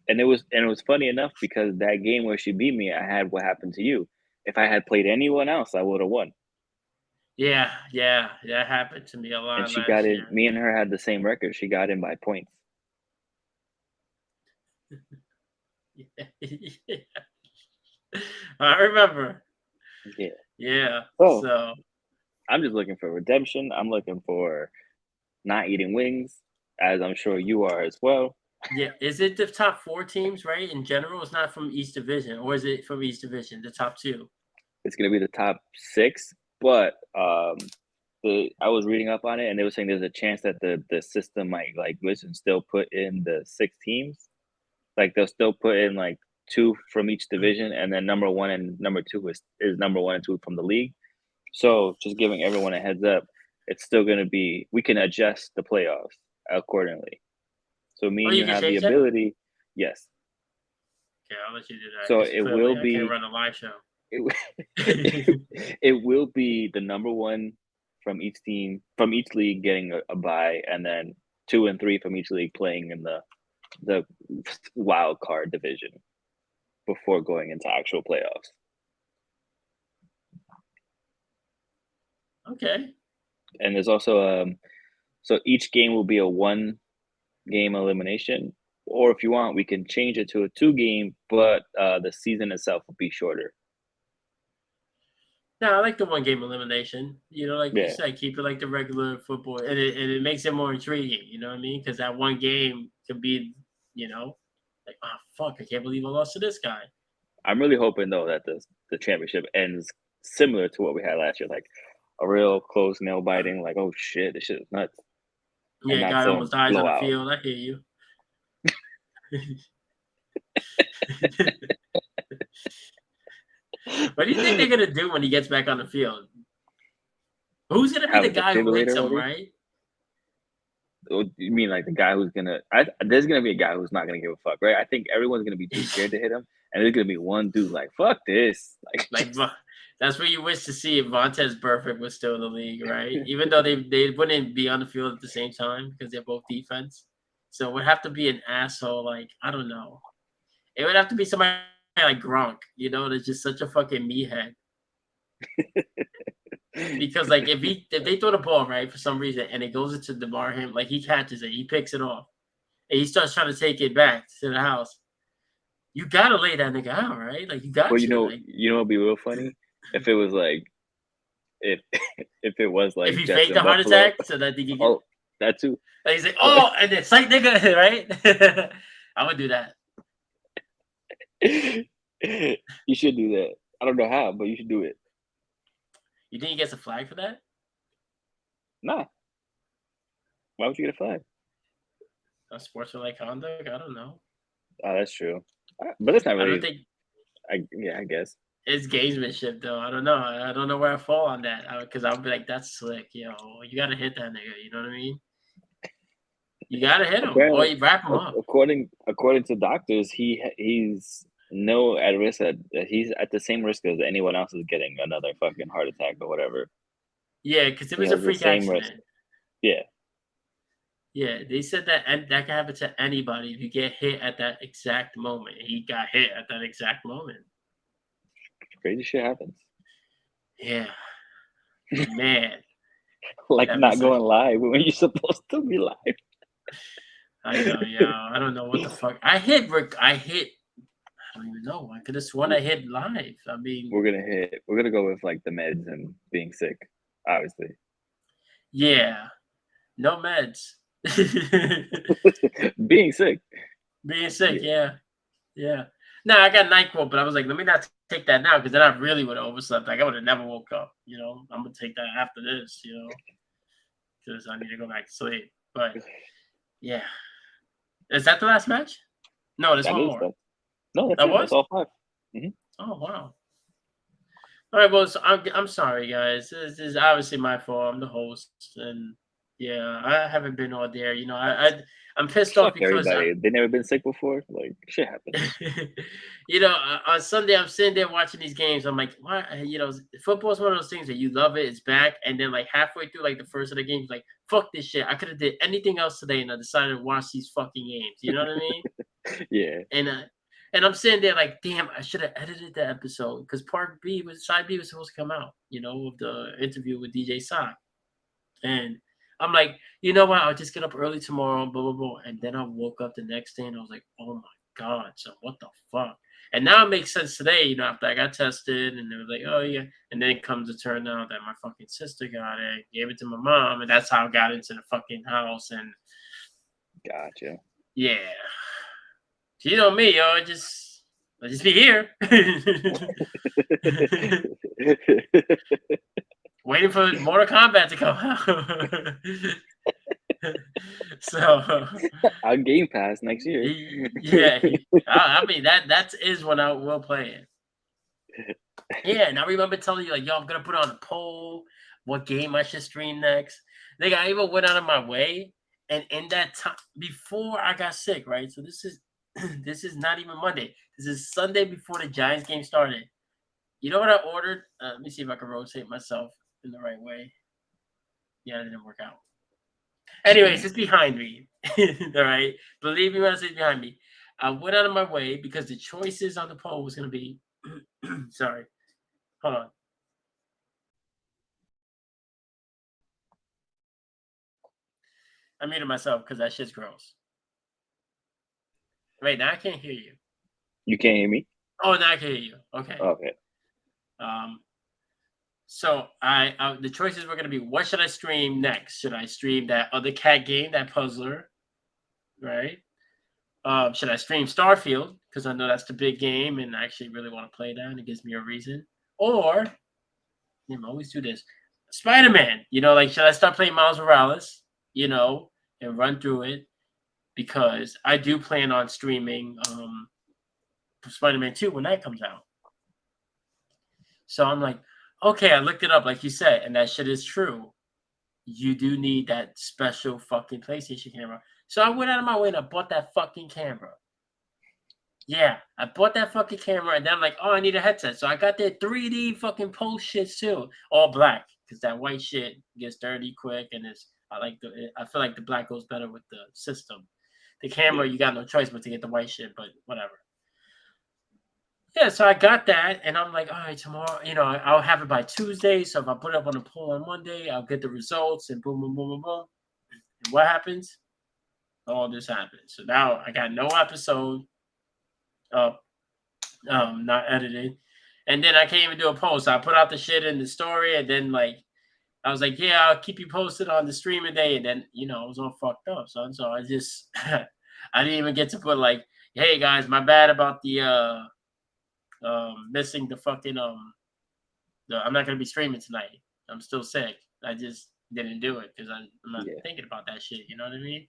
it was funny enough because that game where she beat me, I had what happened to you. If I had played anyone else, I would have won.
Yeah, yeah, that happened to me a
And
lot
she got
last
in.
year.
Me and her had the same record. She got in by points.
Yeah. I remember.
Yeah.
Yeah.
So
So
I'm just looking for redemption. I'm looking for not eating wings, as I'm sure you are as well.
yeah, is it the top four teams, right? In general, it's not from each division, or is it from each division? The top two.
It's gonna be the top 6, but I was reading up on it, and they were saying there's a chance that the system might like glitch and still put in the 6 teams. Like they'll still put in like 2 from each division, and then number 1 and number 2 is number 1 and 2 from the league. So just giving everyone a heads up, it's still gonna be we can adjust the playoffs accordingly. So me
Oh,
and
you
you
can
have the
change that.
ability, yes.
Okay, I'll let you do that
So
because
it will
clearly I can't
be
run a live show.
it, it will be the number 1 from each team from each league getting a bye, and then 2 and 3 from each league playing in the wild card division before going into actual playoffs.
Okay.
And there's also so each game will be a 1 game elimination, or if you want, we can change it to a 2 game, but the season itself will be shorter.
No, I like the one game elimination. You know, like you
Yeah,
said, keep it like the regular football, and it makes it more intriguing. You know what I mean? Because that one game could be, you know, like oh fuck, I can't believe I lost to this guy.
I'm really hoping though that the championship ends similar to what we had last year, like a real close nail biting, like oh shit, this shit is nuts, and
Yeah,
not
guy almost
some
dies on the
blowout.
field. I hear you. What do you think they're gonna do when he gets back on the field? Who's gonna be
Have
the
a
guy who hits
defibrillator
him,
ready?
right?
Or you mean like the guy who's gonna? There's gonna be a guy who's not gonna give a fuck, right? I think everyone's gonna be too scared to hit him, and there's gonna be one dude like fuck this, like
Like
just
that's what you wish to see if Vontez Burfict was still in the league, right? Even though they wouldn't be on the field at the same time because they're both defense. So it would have to be an asshole, like I don't know. It would have to be somebody like Gronk, you know, that's just such a fucking meathead. Because like if they throw the ball right for some reason and it goes into DeMar him, like he catches it, he picks it off, and he starts trying to take it back to the house. You gotta lay that nigga out, right? Like you
Well,
got to. Like
what'd be real funny if it was like if if it was
if
like
he
Jets
faked
and
a heart
Buffalo.
attack so that they can get
Oh, that too.
like he's like,
But
oh, and then psych nigga, right? I'm gonna do that.
you should do that. I don't know how, but you should do it.
You think he gets a flag for that?
Nah, why would you get a flag?
A sportsmanlike conduct? I don't know.
Oh, that's true. But that's not
I don't
really.
think
Yeah, I guess.
it's gamesmanship though. I don't know. I don't know where I fall on that because I'll be like, that's slick, yo. You gotta hit that nigga. You know what I mean? You gotta hit him or
Apparently,
you wrap him up.
according to doctors, he's no at risk that he's at the same risk as anyone else is getting another fucking heart attack or whatever.
Yeah, because it
He
was a
has the
freak
same risk.
accident.
Yeah,
Yeah, they said that and that can happen to anybody if you get hit at that exact moment. He got hit at that exact moment.
crazy shit happens.
Yeah, man,
Like
that
not
was a
going live when you're supposed to be live.
I know, yeah. I don't know what the fuck. I hit Rick. I hit. I don't even know. I could have sworn I hit live. I mean,
We're gonna go with like the meds and being sick, obviously.
yeah. No meds.
Being sick.
Being sick.
Yeah.
Yeah. Yeah. No, I got NyQuil, but I was like, let me not take that now because then I really would have overslept. Like I would have never woke up. You know, I'm gonna take that after this. You know, because I need to go back to sleep. But yeah, is that the last match? No, there's
That
one
is
more.
that. No, that's
That
it. That's
was.
all 5. Mhm.
Oh wow. All right, well, so I'm sorry, guys. This is obviously my fault. I'm the host, and yeah, I haven't been on there. I'm pissed off
Fuck
because
everybody. They never been sick before. Like shit happens.
on Sunday I'm sitting there watching these games. I'm like, why? Football is one of those things that you love it, it's back, and then like halfway through like the first of the games, like fuck this shit. I could have did anything else today, and I decided to watch these fucking games. You know what I mean?
Yeah.
And and I'm sitting there like, damn, I should have edited the episode because side B was supposed to come out, of the interview with DJ Sock. And I'm like, you know what? I'll just get up early tomorrow, blah blah blah. And then I woke up the next day and I was like, oh my god, so what the fuck? And now it makes sense today, after I got tested and they were like, oh yeah. And then it comes to turn out that my fucking sister got it, gave it to my mom, and that's how I got into the fucking house. And
Gotcha.
yeah. You know me, yo. I just be here, waiting for Mortal Kombat to come out. So,
I'll Game Pass next year.
yeah, I mean that is when I will play it. Yeah, and I remember telling you like, yo, I'm gonna put on a poll, what game I should stream next. I even went out of my way, and in that time before I got sick, right? So this is this is not even Monday. This is Sunday before the Giants game started. You know what I ordered? Let me see if I can rotate myself in the right way. Yeah, it didn't work out. Anyways, it's behind me. All right. Believe me when I say it's behind me. I went out of my way because the choices on the poll was going to be. Sorry. Hold on. I muted myself because that shit's gross. Wait, now I can't hear you.
You can't hear me?
Oh, now I can hear you. Okay.
Okay.
So the choices were going to be, what should I stream next? Should I stream that other cat game, that puzzler, right? Should I stream Starfield because I know that's the big game and I actually really want to play that and it gives me a reason? Or I always do this, Spider-Man. Like should I start playing Miles Morales? And run through it because I do plan on streaming Spider-Man 2 when that comes out. So I'm like, okay, I looked it up like you said, and that shit is true. You do need that special fucking PlayStation camera. So I went out of my way and I bought that fucking camera. Yeah, I bought that fucking camera and then I'm like, oh, I need a headset. So I got that 3D fucking post shit too, all black because that white shit gets dirty quick and I feel like the black goes better with the system. The camera, you got no choice but to get the white shit, but whatever. Yeah, so I got that, and I'm like, all right, tomorrow, I'll have it by Tuesday. So if I put it up on the poll on Monday, I'll get the results, and boom, boom, boom, boom, boom. And what happens? All this happens. So now I got no episode up, not edited, and then I can't even do a post. I put out the shit in the story, and then like I was like, yeah, I'll keep you posted on the streaming day, and then I was all fucked up, son. So I just I didn't even get to put like, hey guys, my bad about the missing the fucking I'm not gonna be streaming tonight. I'm still sick. I just didn't do it because I'm not thinking about that shit. You know what I mean?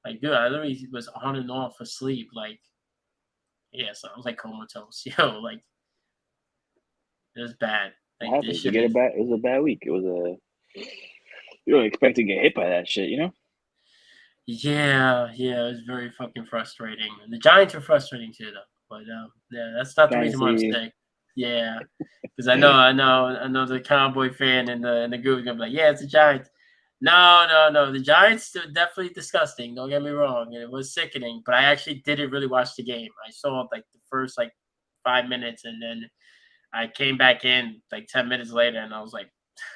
Like, dude, I literally was on and off for sleep. Like, yeah, so I was like comatose. Yo, like, it was bad. Like,
What
this
happens? You
shit
get a
is.
bad. It was a bad week. It was a. You don't expect to get hit by that shit, you know?
Yeah, it was very fucking frustrating. And the Giants are frustrating too, though. But yeah, that's not the reason why I'm
Fancy.
sick. Yeah, because I know the Cowboy fan and the group is gonna be like, yeah, it's the Giants. No, the Giants are definitely disgusting. Don't get me wrong, and it was sickening. But I actually didn't really watch the game. I saw like the first like 5 minutes, and then I came back in like 10 minutes later, and I was like,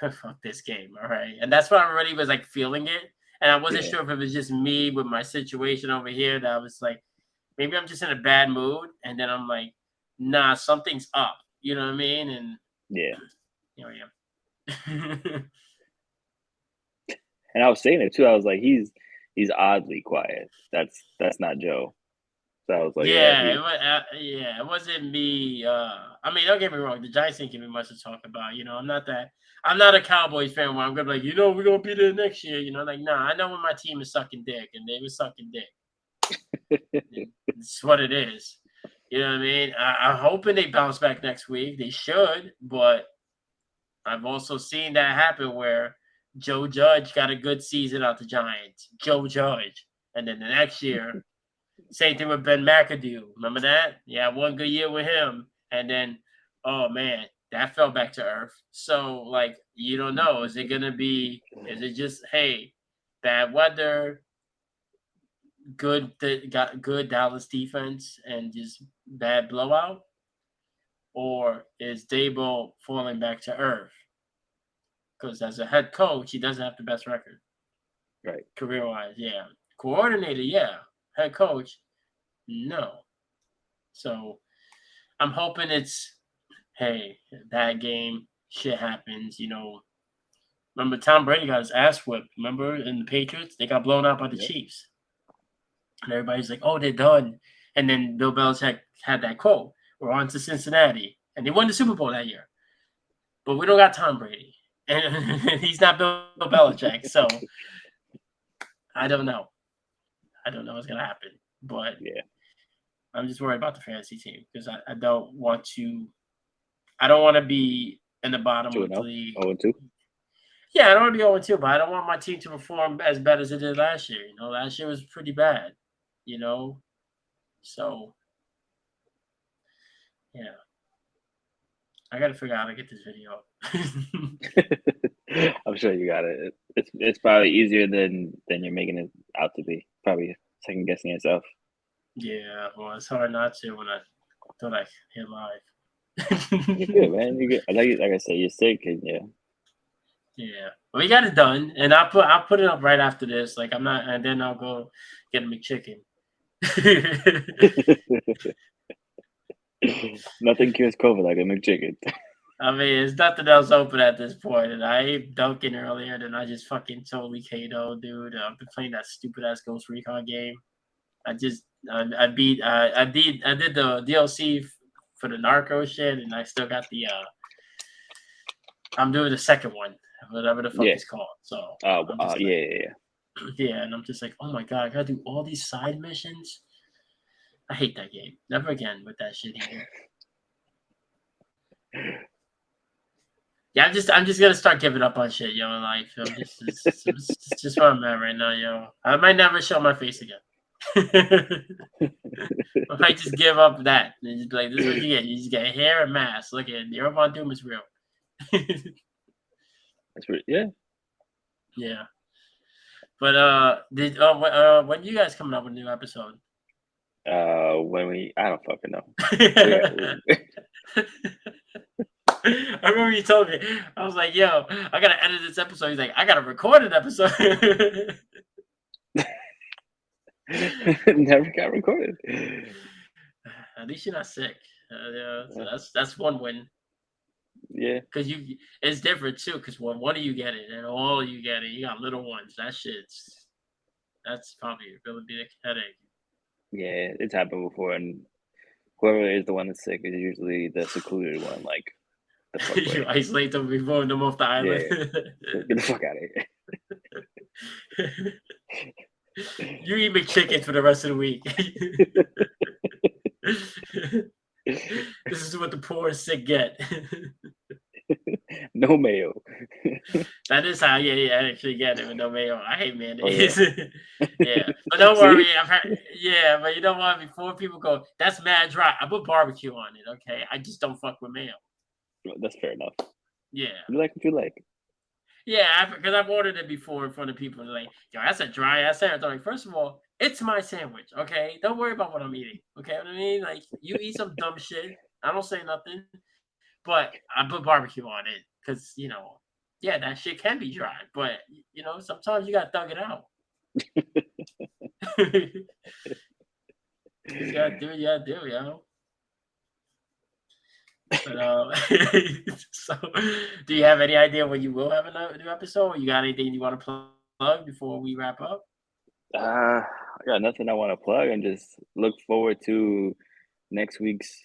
fuck this game, all right. And that's when I already was like feeling it, and I wasn't sure if it was just me with my situation over here that I was like, maybe I'm just in a bad mood, and then I'm like, nah, something's up. You know what I mean? And
Yeah.
here I am.
And I was saying it too. I was like, he's oddly quiet. That's not Joe. So I was like, yeah,
Yeah,
he.
it wasn't me. I mean, don't get me wrong, the Giants didn't give me much to talk about. I'm not a Cowboys fan where I'm gonna be like, we're gonna be there next year. Like, nah, I know when my team is sucking dick, and they were sucking dick. It's what it is. You know what I mean? I'm hoping they bounce back next week. They should, but I've also seen that happen where Joe Judge got a good season out the Giants. Joe Judge. And then the next year, same thing with Ben McAdoo. Remember that? Yeah, one good year with him. And then, oh man, that fell back to earth. So, like, you don't know. Is it gonna be, is it just, hey, bad weather, got good Dallas defense and just bad blowout? Or is Dable falling back to earth? Because as a head coach, he doesn't have the best record.
Right.
Career wise, yeah. Coordinator, yeah. Head coach, no. So I'm hoping it's, hey, bad game, shit happens, Remember Tom Brady got his ass whipped. Remember in the Patriots? They got blown out by the
Yep.
Chiefs. And everybody's like, oh, they're done. And then Bill Belichick had that quote, we're on to Cincinnati. And they won the Super Bowl that year. But we don't got Tom Brady. And he's not Bill Belichick. So I don't know. I don't know what's going to happen. But
Yeah.
I'm just worried about the fantasy team because I don't want to be in the bottom of the
2-0,
league.
0-2.
Yeah, I don't want to be 0-2, but I don't want my team to perform as bad as it did last year. Last year was pretty bad, So, yeah. I got to figure out how to get this video up.
I'm sure you got it. It's probably easier than you're making it out to be. Probably second guessing yourself.
Yeah, well, it's hard not to when I thought I hit live.
You're good, man. You're good. Like I said, you're sick, and yeah.
Yeah, well, we got it done, and I'll put it up right after this. Like I'm not, and then I'll go get a McChicken.
Nothing cures COVID like a McChicken.
I mean, there's nothing else open at this point, and I ate Dunkin' earlier, then I just fucking totally KO'd, dude. I've been playing that stupid ass Ghost Recon game. I did the DLC for the Narco shit, and I still got the I'm doing the second one, whatever the fuck
Yeah.
it's called. So
Yeah.
yeah, and I'm just like, oh my god, I gotta do all these side missions. I hate that game. Never again with that shit either. Yeah, I'm just gonna start giving up on shit, in life. It's just where I'm at right now, yo. I might never show my face again. I might just give up that and just be like, this is what you get. You just get hair and mask. Look at the Von Doom is real.
That's pretty. Yeah.
Yeah. But when you guys coming up with a new episode?
When I don't fucking know.
I remember you told me. I was like, yo, I gotta edit this episode. He's like, I gotta record an episode.
Never got recorded.
At least you're not sick. So that's one win.
Yeah.
Because it's different too. Because when one of you get it and all you get it, you got little ones. That's probably a really big headache.
Yeah, it's happened before, and whoever is the one that's sick is usually the secluded one. Like, the fuck away.
You isolate them before them off the island.
Yeah. Get the fuck out of
here. You eat McChickens for the rest of the week. This is what the poor and sick get.
No mayo.
That is how I actually get it with no mayo. I hate mayonnaise.
Oh,
yeah. But don't worry. But you know what? Before people go, that's mad dry. I put barbecue on it, okay? I just don't fuck with mayo.
That's fair enough.
Yeah.
You like what you like.
Yeah, because I've ordered it before in front of people. And they're like, yo, that's a dry ass sandwich. I'm like, first of all, it's my sandwich, okay? Don't worry about what I'm eating, okay? What I mean? Like, you eat some dumb shit. I don't say nothing. But I put barbecue on it because, yeah, that shit can be dry. But, sometimes you got to thug it out. You got to do what you got to do, yo. But, so, do you have any idea when you will have a new episode? Or you got anything you want to plug before we wrap up?
I got nothing I want to plug, and just look forward to next week's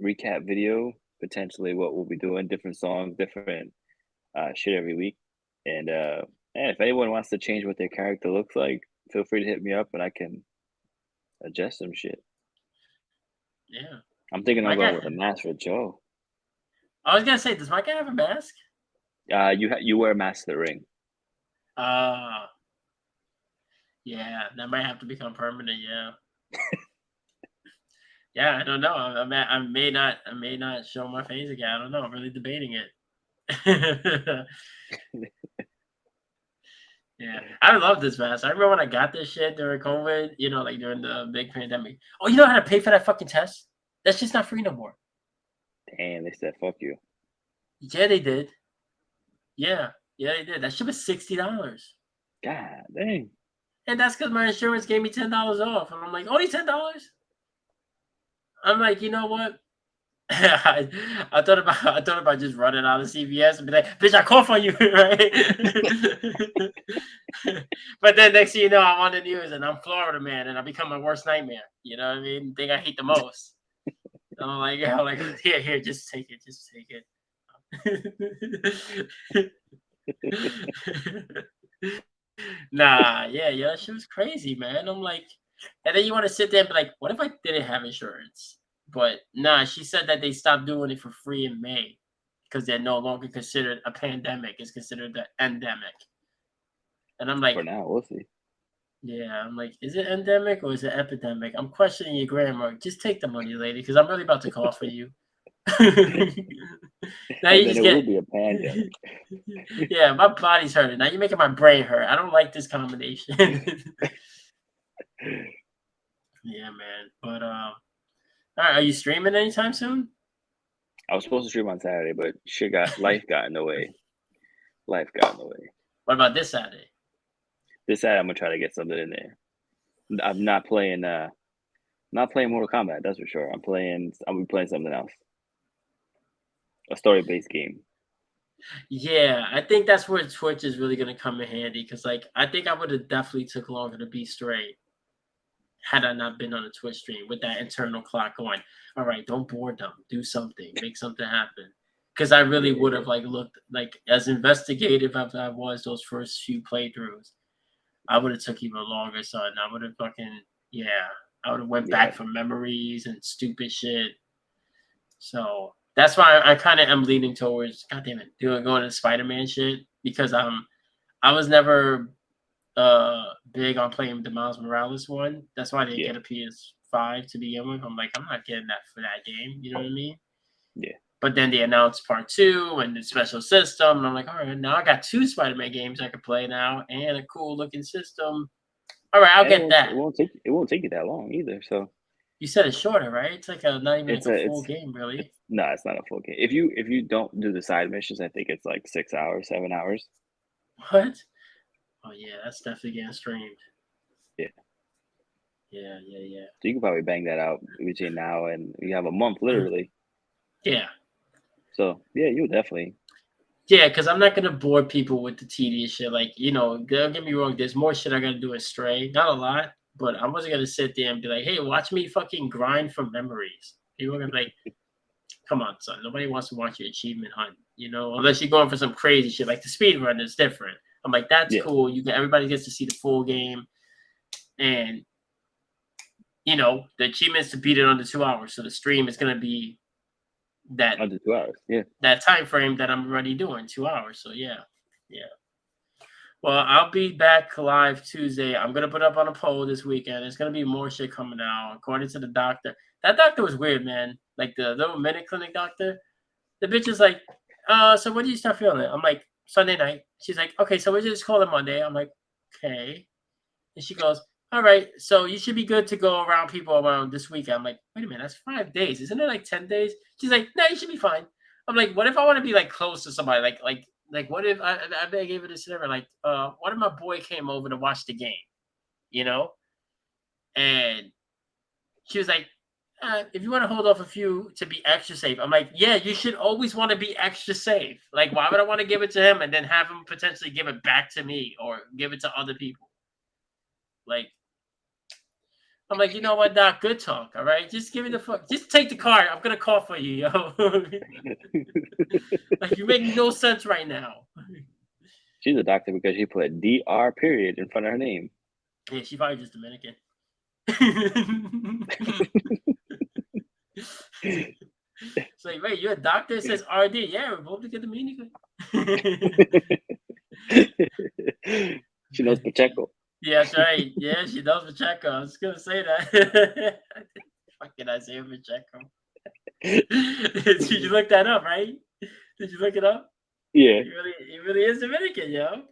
recap video. Potentially what we'll be doing, different songs, different shit every week. And if anyone wants to change what their character looks like, feel free to hit me up and I can adjust some shit.
Yeah.
I'm thinking I'll go with a mask for Joe.
I was gonna say, does my guy have a mask?
You wear a mask to the ring.
Yeah, that might have to become permanent. Yeah. Yeah, I don't know. I may not show my face again. I don't know. I'm really debating it. Yeah, I love this mask. I remember when I got this shit during COVID, like during the big pandemic. Oh, you know how to pay for that fucking test? That's just not free no more.
Damn, they said fuck you.
Yeah, they did. Yeah, yeah, they did. That shit was $60.
God dang.
And that's because my insurance gave me $10 off. And I'm like, only $10? I'm like, you know what? I thought about just running out of CVS and be like, bitch, I cough on you, right? But then next thing you know, I'm on the news and I'm Florida man and I become my worst nightmare. You know what I mean? Thing I hate the most. And I'm like, here, just take it. Nah, yeah, that shit was crazy, man. I'm like, and then you want to sit there and be like, what if I didn't have insurance? But nah, she said that they stopped doing it for free in May because they're no longer considered a pandemic; it's considered the endemic. And I'm
For
like,
now, we'll see.
yeah, I'm like, is it endemic or is it epidemic? I'm questioning your grammar. Just take the money, lady, because I'm really about to call for you. Now
And
you
then
just
it will
get,
be a pandemic.
yeah, my body's hurting. Now you're making my brain hurt. I don't like this combination. Yeah, man. But all right, are you streaming anytime soon?
I was supposed to stream on Saturday, but life got in the way. Life got in the way.
What about this Saturday?
This Saturday, I'm gonna try to get something in there. I'm not playing. Not playing Mortal Kombat. That's for sure. I'll be playing something else. A story-based game.
Yeah, I think that's where Twitch is really gonna come in handy because, like, I think I would have definitely took longer to be straight had I not been on a Twitch stream with that internal clock going. All right, don't bore them. Do something. Make something happen. Because I really would
Yeah,
have like looked like as investigative as I was those first few playthroughs. I would have took even longer, son. I would have fucking yeah. I would have went
yeah,
back for memories and stupid shit. So that's why I kind of am leaning towards, God damn it, going to Spider-Man shit because I was never big on playing the Miles Morales one. That's why I didn't
yeah,
get a PS5 to begin with. I'm like, I'm not getting that for that game. You know what I mean?
yeah.
But then they announced part two and the special system. And I'm like, all right, now I got two Spider-Man games I could play now and a cool looking system. All right, I'll
And
get that.
it won't take you that long either. So
You said it's shorter, right? It's like not even like
it's
a
a
full
it's
game, really.
no, it's not a full game. If you don't do the side missions, I think it's like 6 hours, 7 hours.
What? Oh yeah, that's definitely getting streamed.
Yeah.
Yeah.
So you can probably bang that out between now and you have a month literally.
Yeah.
So yeah, you'll definitely.
Yeah, because I'm not gonna bore people with the tedious shit. Like, don't get me wrong, there's more shit I gotta do in Stray. Not a lot, but I wasn't gonna sit there and be like, hey, watch me fucking grind for memories. People are gonna be like, come on, son. Nobody wants to watch your achievement hunt, unless you're going for some crazy shit. Like the speed run is different. I'm like, that's
Yeah.
cool. Everybody gets to see the full game. And the achievement is to beat it under 2 hours. So the stream is gonna be that
Under 2 hours. Yeah.
that time frame that I'm already doing, 2 hours. So yeah. Well, I'll be back live Tuesday. I'm gonna put up on a poll this weekend. There's gonna be more shit coming out. According to the doctor, that doctor was weird, man. Like the little minute clinic doctor. The bitch is like, so when do you start feeling it? I'm like, Sunday night. She's like, okay, so we just call it Monday. I'm like, okay. And she goes, all right, so you should be good to go around people around this weekend. I'm like, wait a minute, that's 5 days. Isn't it like 10 days? She's like, no, you should be fine. I'm like, what if I want to be like close to somebody? Like what if I gave it a scenario? Like, what if my boy came over to watch the game, you know? And she was like, if you want to hold off a few to be extra safe. I'm like, yeah, you should always want to be extra safe. Like, why would I want to give it to him and then have him potentially give it back to me or give it to other people? Like, I'm like, you know what, Doc? Good talk. All right, just give me the fuck. Just take the card. I'm gonna call for you, yo. Like, you make no sense right now.
She's a doctor because she put DR period in front of her name.
Yeah, she probably just Dominican. It's like, wait, you're a doctor? It says RD. Yeah, Republican Dominican.
She knows Pacheco.
Yeah, that's right. Yeah, she knows Pacheco. I was gonna say that. Fucking Isaiah Pacheco. Did you look that up, right? Did you look it up?
Yeah.
He really is Dominican, yo.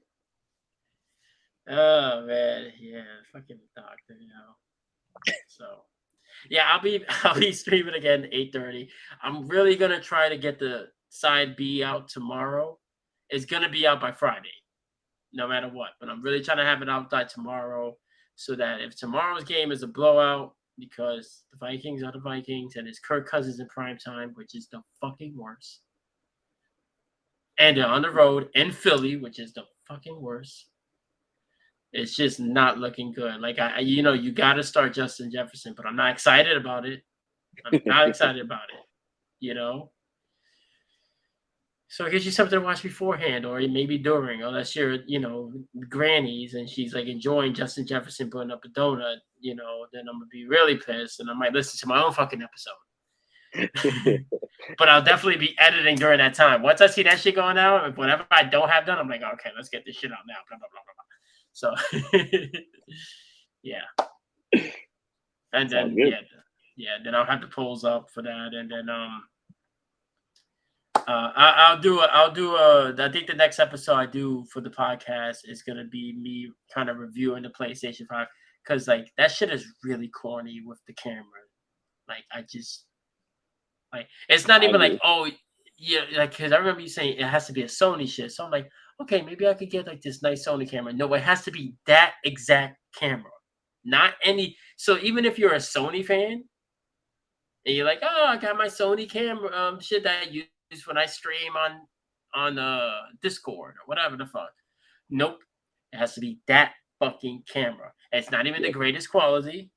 Oh man, yeah, fucking doctor, So yeah, I'll be streaming again 8:30. I'm really gonna try to get the side B out tomorrow. It's gonna be out by Friday, no matter what. But I'm really trying to have it out by tomorrow, so that if tomorrow's game is a blowout, because the Vikings are the Vikings and it's Kirk Cousins in prime time, which is the fucking worst, and they're on the road in Philly, which is the fucking worst. It's just not looking good. Like you got to start Justin Jefferson, but I'm not excited about it. I'm not excited about it. You know, so it gives you something to watch beforehand, or maybe during, unless you're grannies and she's like enjoying Justin Jefferson putting up a donut. Then I'm gonna be really pissed, and I might listen to my own fucking episode. But I'll definitely be editing during that time. Once I see that shit going out, whatever I don't have done, I'm like, okay, let's get this shit out now. Blah blah blah blah blah. So, yeah, and
Sounds
then
good.
then I'll have the polls up for that, and then I'll do I think the next episode I do for the podcast is gonna be me kind of reviewing the PlayStation 5, because like that shit is really corny with the camera. Like I just like it's not
I
even like,
agree.
oh yeah, like, because I remember you saying it has to be a Sony shit. So I'm like, okay, maybe I could get like this nice Sony camera. No, it has to be that exact camera, not any. So even if you're a Sony fan and you're like, oh, I got my Sony camera, shit that I use when I stream on Discord or whatever the fuck. Nope, it has to be that fucking camera. It's not even the
Yep.
greatest quality.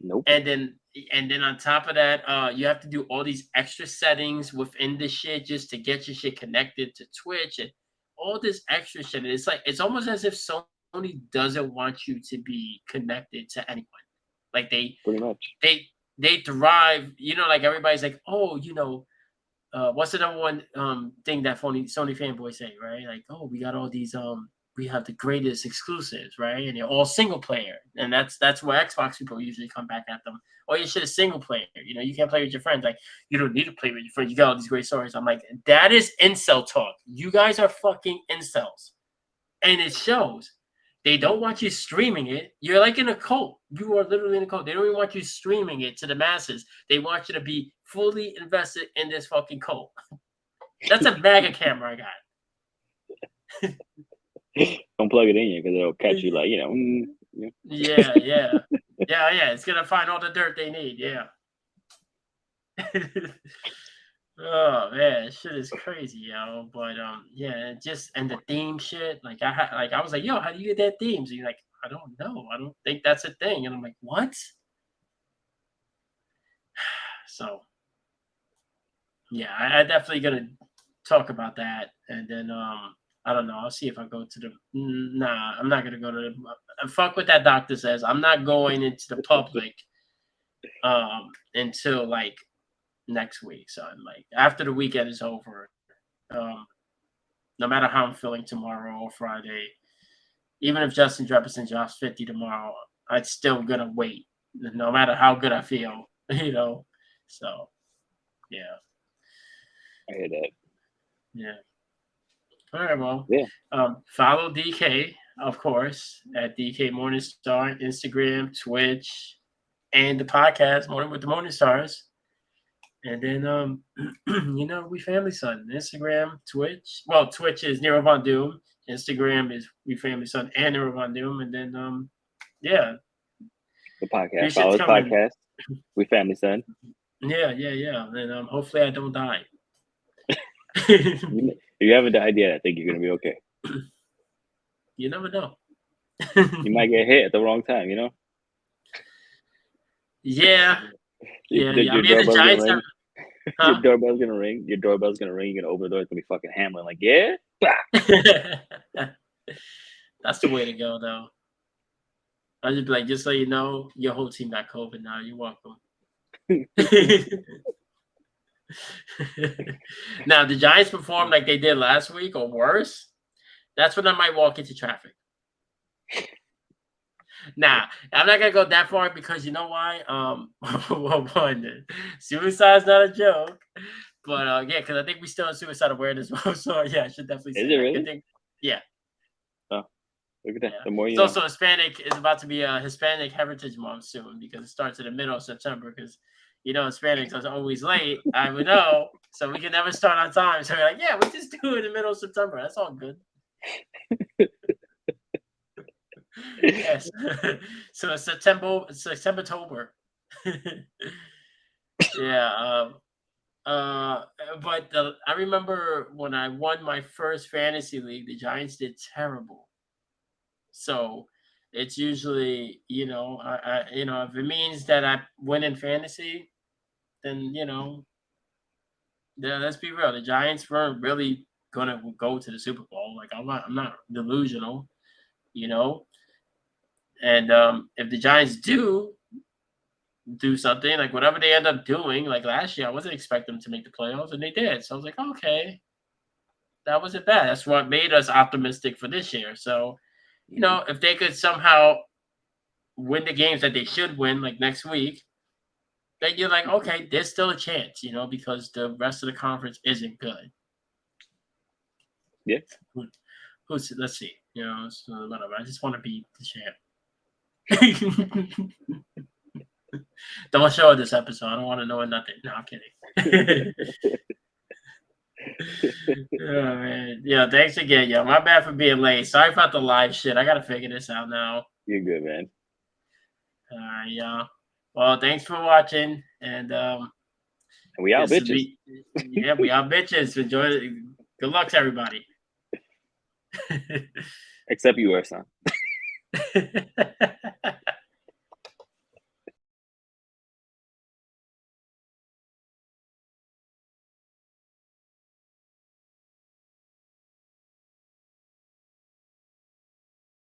Nope.
And then on top of that, you have to do all these extra settings within the shit just to get your shit connected to Twitch and all this extra shit. And it's like it's almost as if Sony doesn't want you to be connected to anyone. Like
Pretty much.
they thrive, like everybody's like, oh, what's the number one thing that Sony fanboys say, right? Like, oh, we got all these we have the greatest exclusives, right? And they're all single player. And that's where Xbox people usually come back at them. Oh, your shit is single player. You can't play with your friends. Like, you don't need to play with your friends. You got all these great stories. I'm like, that is incel talk. You guys are fucking incels. And it shows. They don't want you streaming it. You're like in a cult. You are literally in a cult. They don't even want you streaming it to the masses. They want you to be fully invested in this fucking cult. That's a mega camera I got.
Don't plug it in here because it'll catch you. Like
Yeah. It's gonna find all the dirt they need. Yeah. Oh man, shit is crazy, yo. But yeah, and the theme shit. Like I was like, yo, how do you get that theme? So you're like, I don't know. I don't think that's a thing. And I'm like, what? So yeah, I definitely gonna talk about that, and then I don't know. I'll see if I go to the. Nah, I'm not gonna go to the. Fuck what that doctor says. I'm not going into the public until like next week. So I'm like after the weekend is over. Um, no matter how I'm feeling tomorrow or Friday, even if Justin Jefferson drops 50 tomorrow, I'm still gonna wait, no matter how good I feel. So yeah.
I hear that.
Yeah. All right. Well,
Yeah.
follow DK, of course, at DK Morningstar, Instagram, Twitch, and the podcast Morning with the Morningstars. And then, we Family Son, Instagram, Twitch. Well, Twitch is Nero Von Doom. Instagram is We Family Son and Nero Von Doom. And then, yeah,
The
your
podcast. Follow
shit's
the
coming.
podcast. We Family Son.
Yeah. And hopefully I don't die.
If you haven't died yet, I think you're gonna be okay.
You never know.
You might get hit at the wrong time.
Yeah.
Your
I mean, the
doorbell's gonna
Giants
ring.
have. Huh?
Your doorbell's gonna ring. You're gonna open the door. It's gonna be fucking hammering. Like, yeah.
That's the way to go, though. I'll just be like, just so you know, your whole team got COVID now. You're welcome. Now, the Giants perform like they did last week or worse, that's when I might walk into traffic. Nah, I'm not gonna go that far because you know why? Well, one, suicide's not a joke, but yeah, because I think we still in suicide awareness mode. So yeah, I should definitely
Is
say
it
that. Good
really?
thing. Yeah,
Oh, look at that.
yeah.
The more
It's
you know.
also Hispanic. It's about to be a Hispanic Heritage Month soon because it starts in the middle of September. Because Hispanics are always late. I would know, so we can never start on time. So we're like, yeah, we just do it in the middle of September. That's all good. Yes. So it's September. Yeah. Uh, but I remember when I won my first fantasy league, the Giants did terrible. So it's usually, if it means that I win in fantasy, then yeah, let's be real. The Giants weren't really gonna go to the Super Bowl. Like I'm not delusional, you know. And if the Giants do something like whatever they end up doing, like last year, I wasn't expecting them to make the playoffs, and they did. So I was like, okay, that wasn't bad. That's what made us optimistic for this year. So, if they could somehow win the games that they should win, like next week, then you're like, okay, there's still a chance, because the rest of the conference isn't good.
Yeah.
Let's see, so whatever. I just want to be the champ. Don't show it this episode. I don't want to know nothing. No, I'm kidding. Oh man, yeah. Thanks again, yo. My bad for being late. Sorry about the live shit. I gotta figure this out now.
You're good, man.
All right, y'all. Well, thanks for watching, and
We out, bitches.
yeah, we are bitches. Enjoy it. Good luck to everybody.
Except you, son.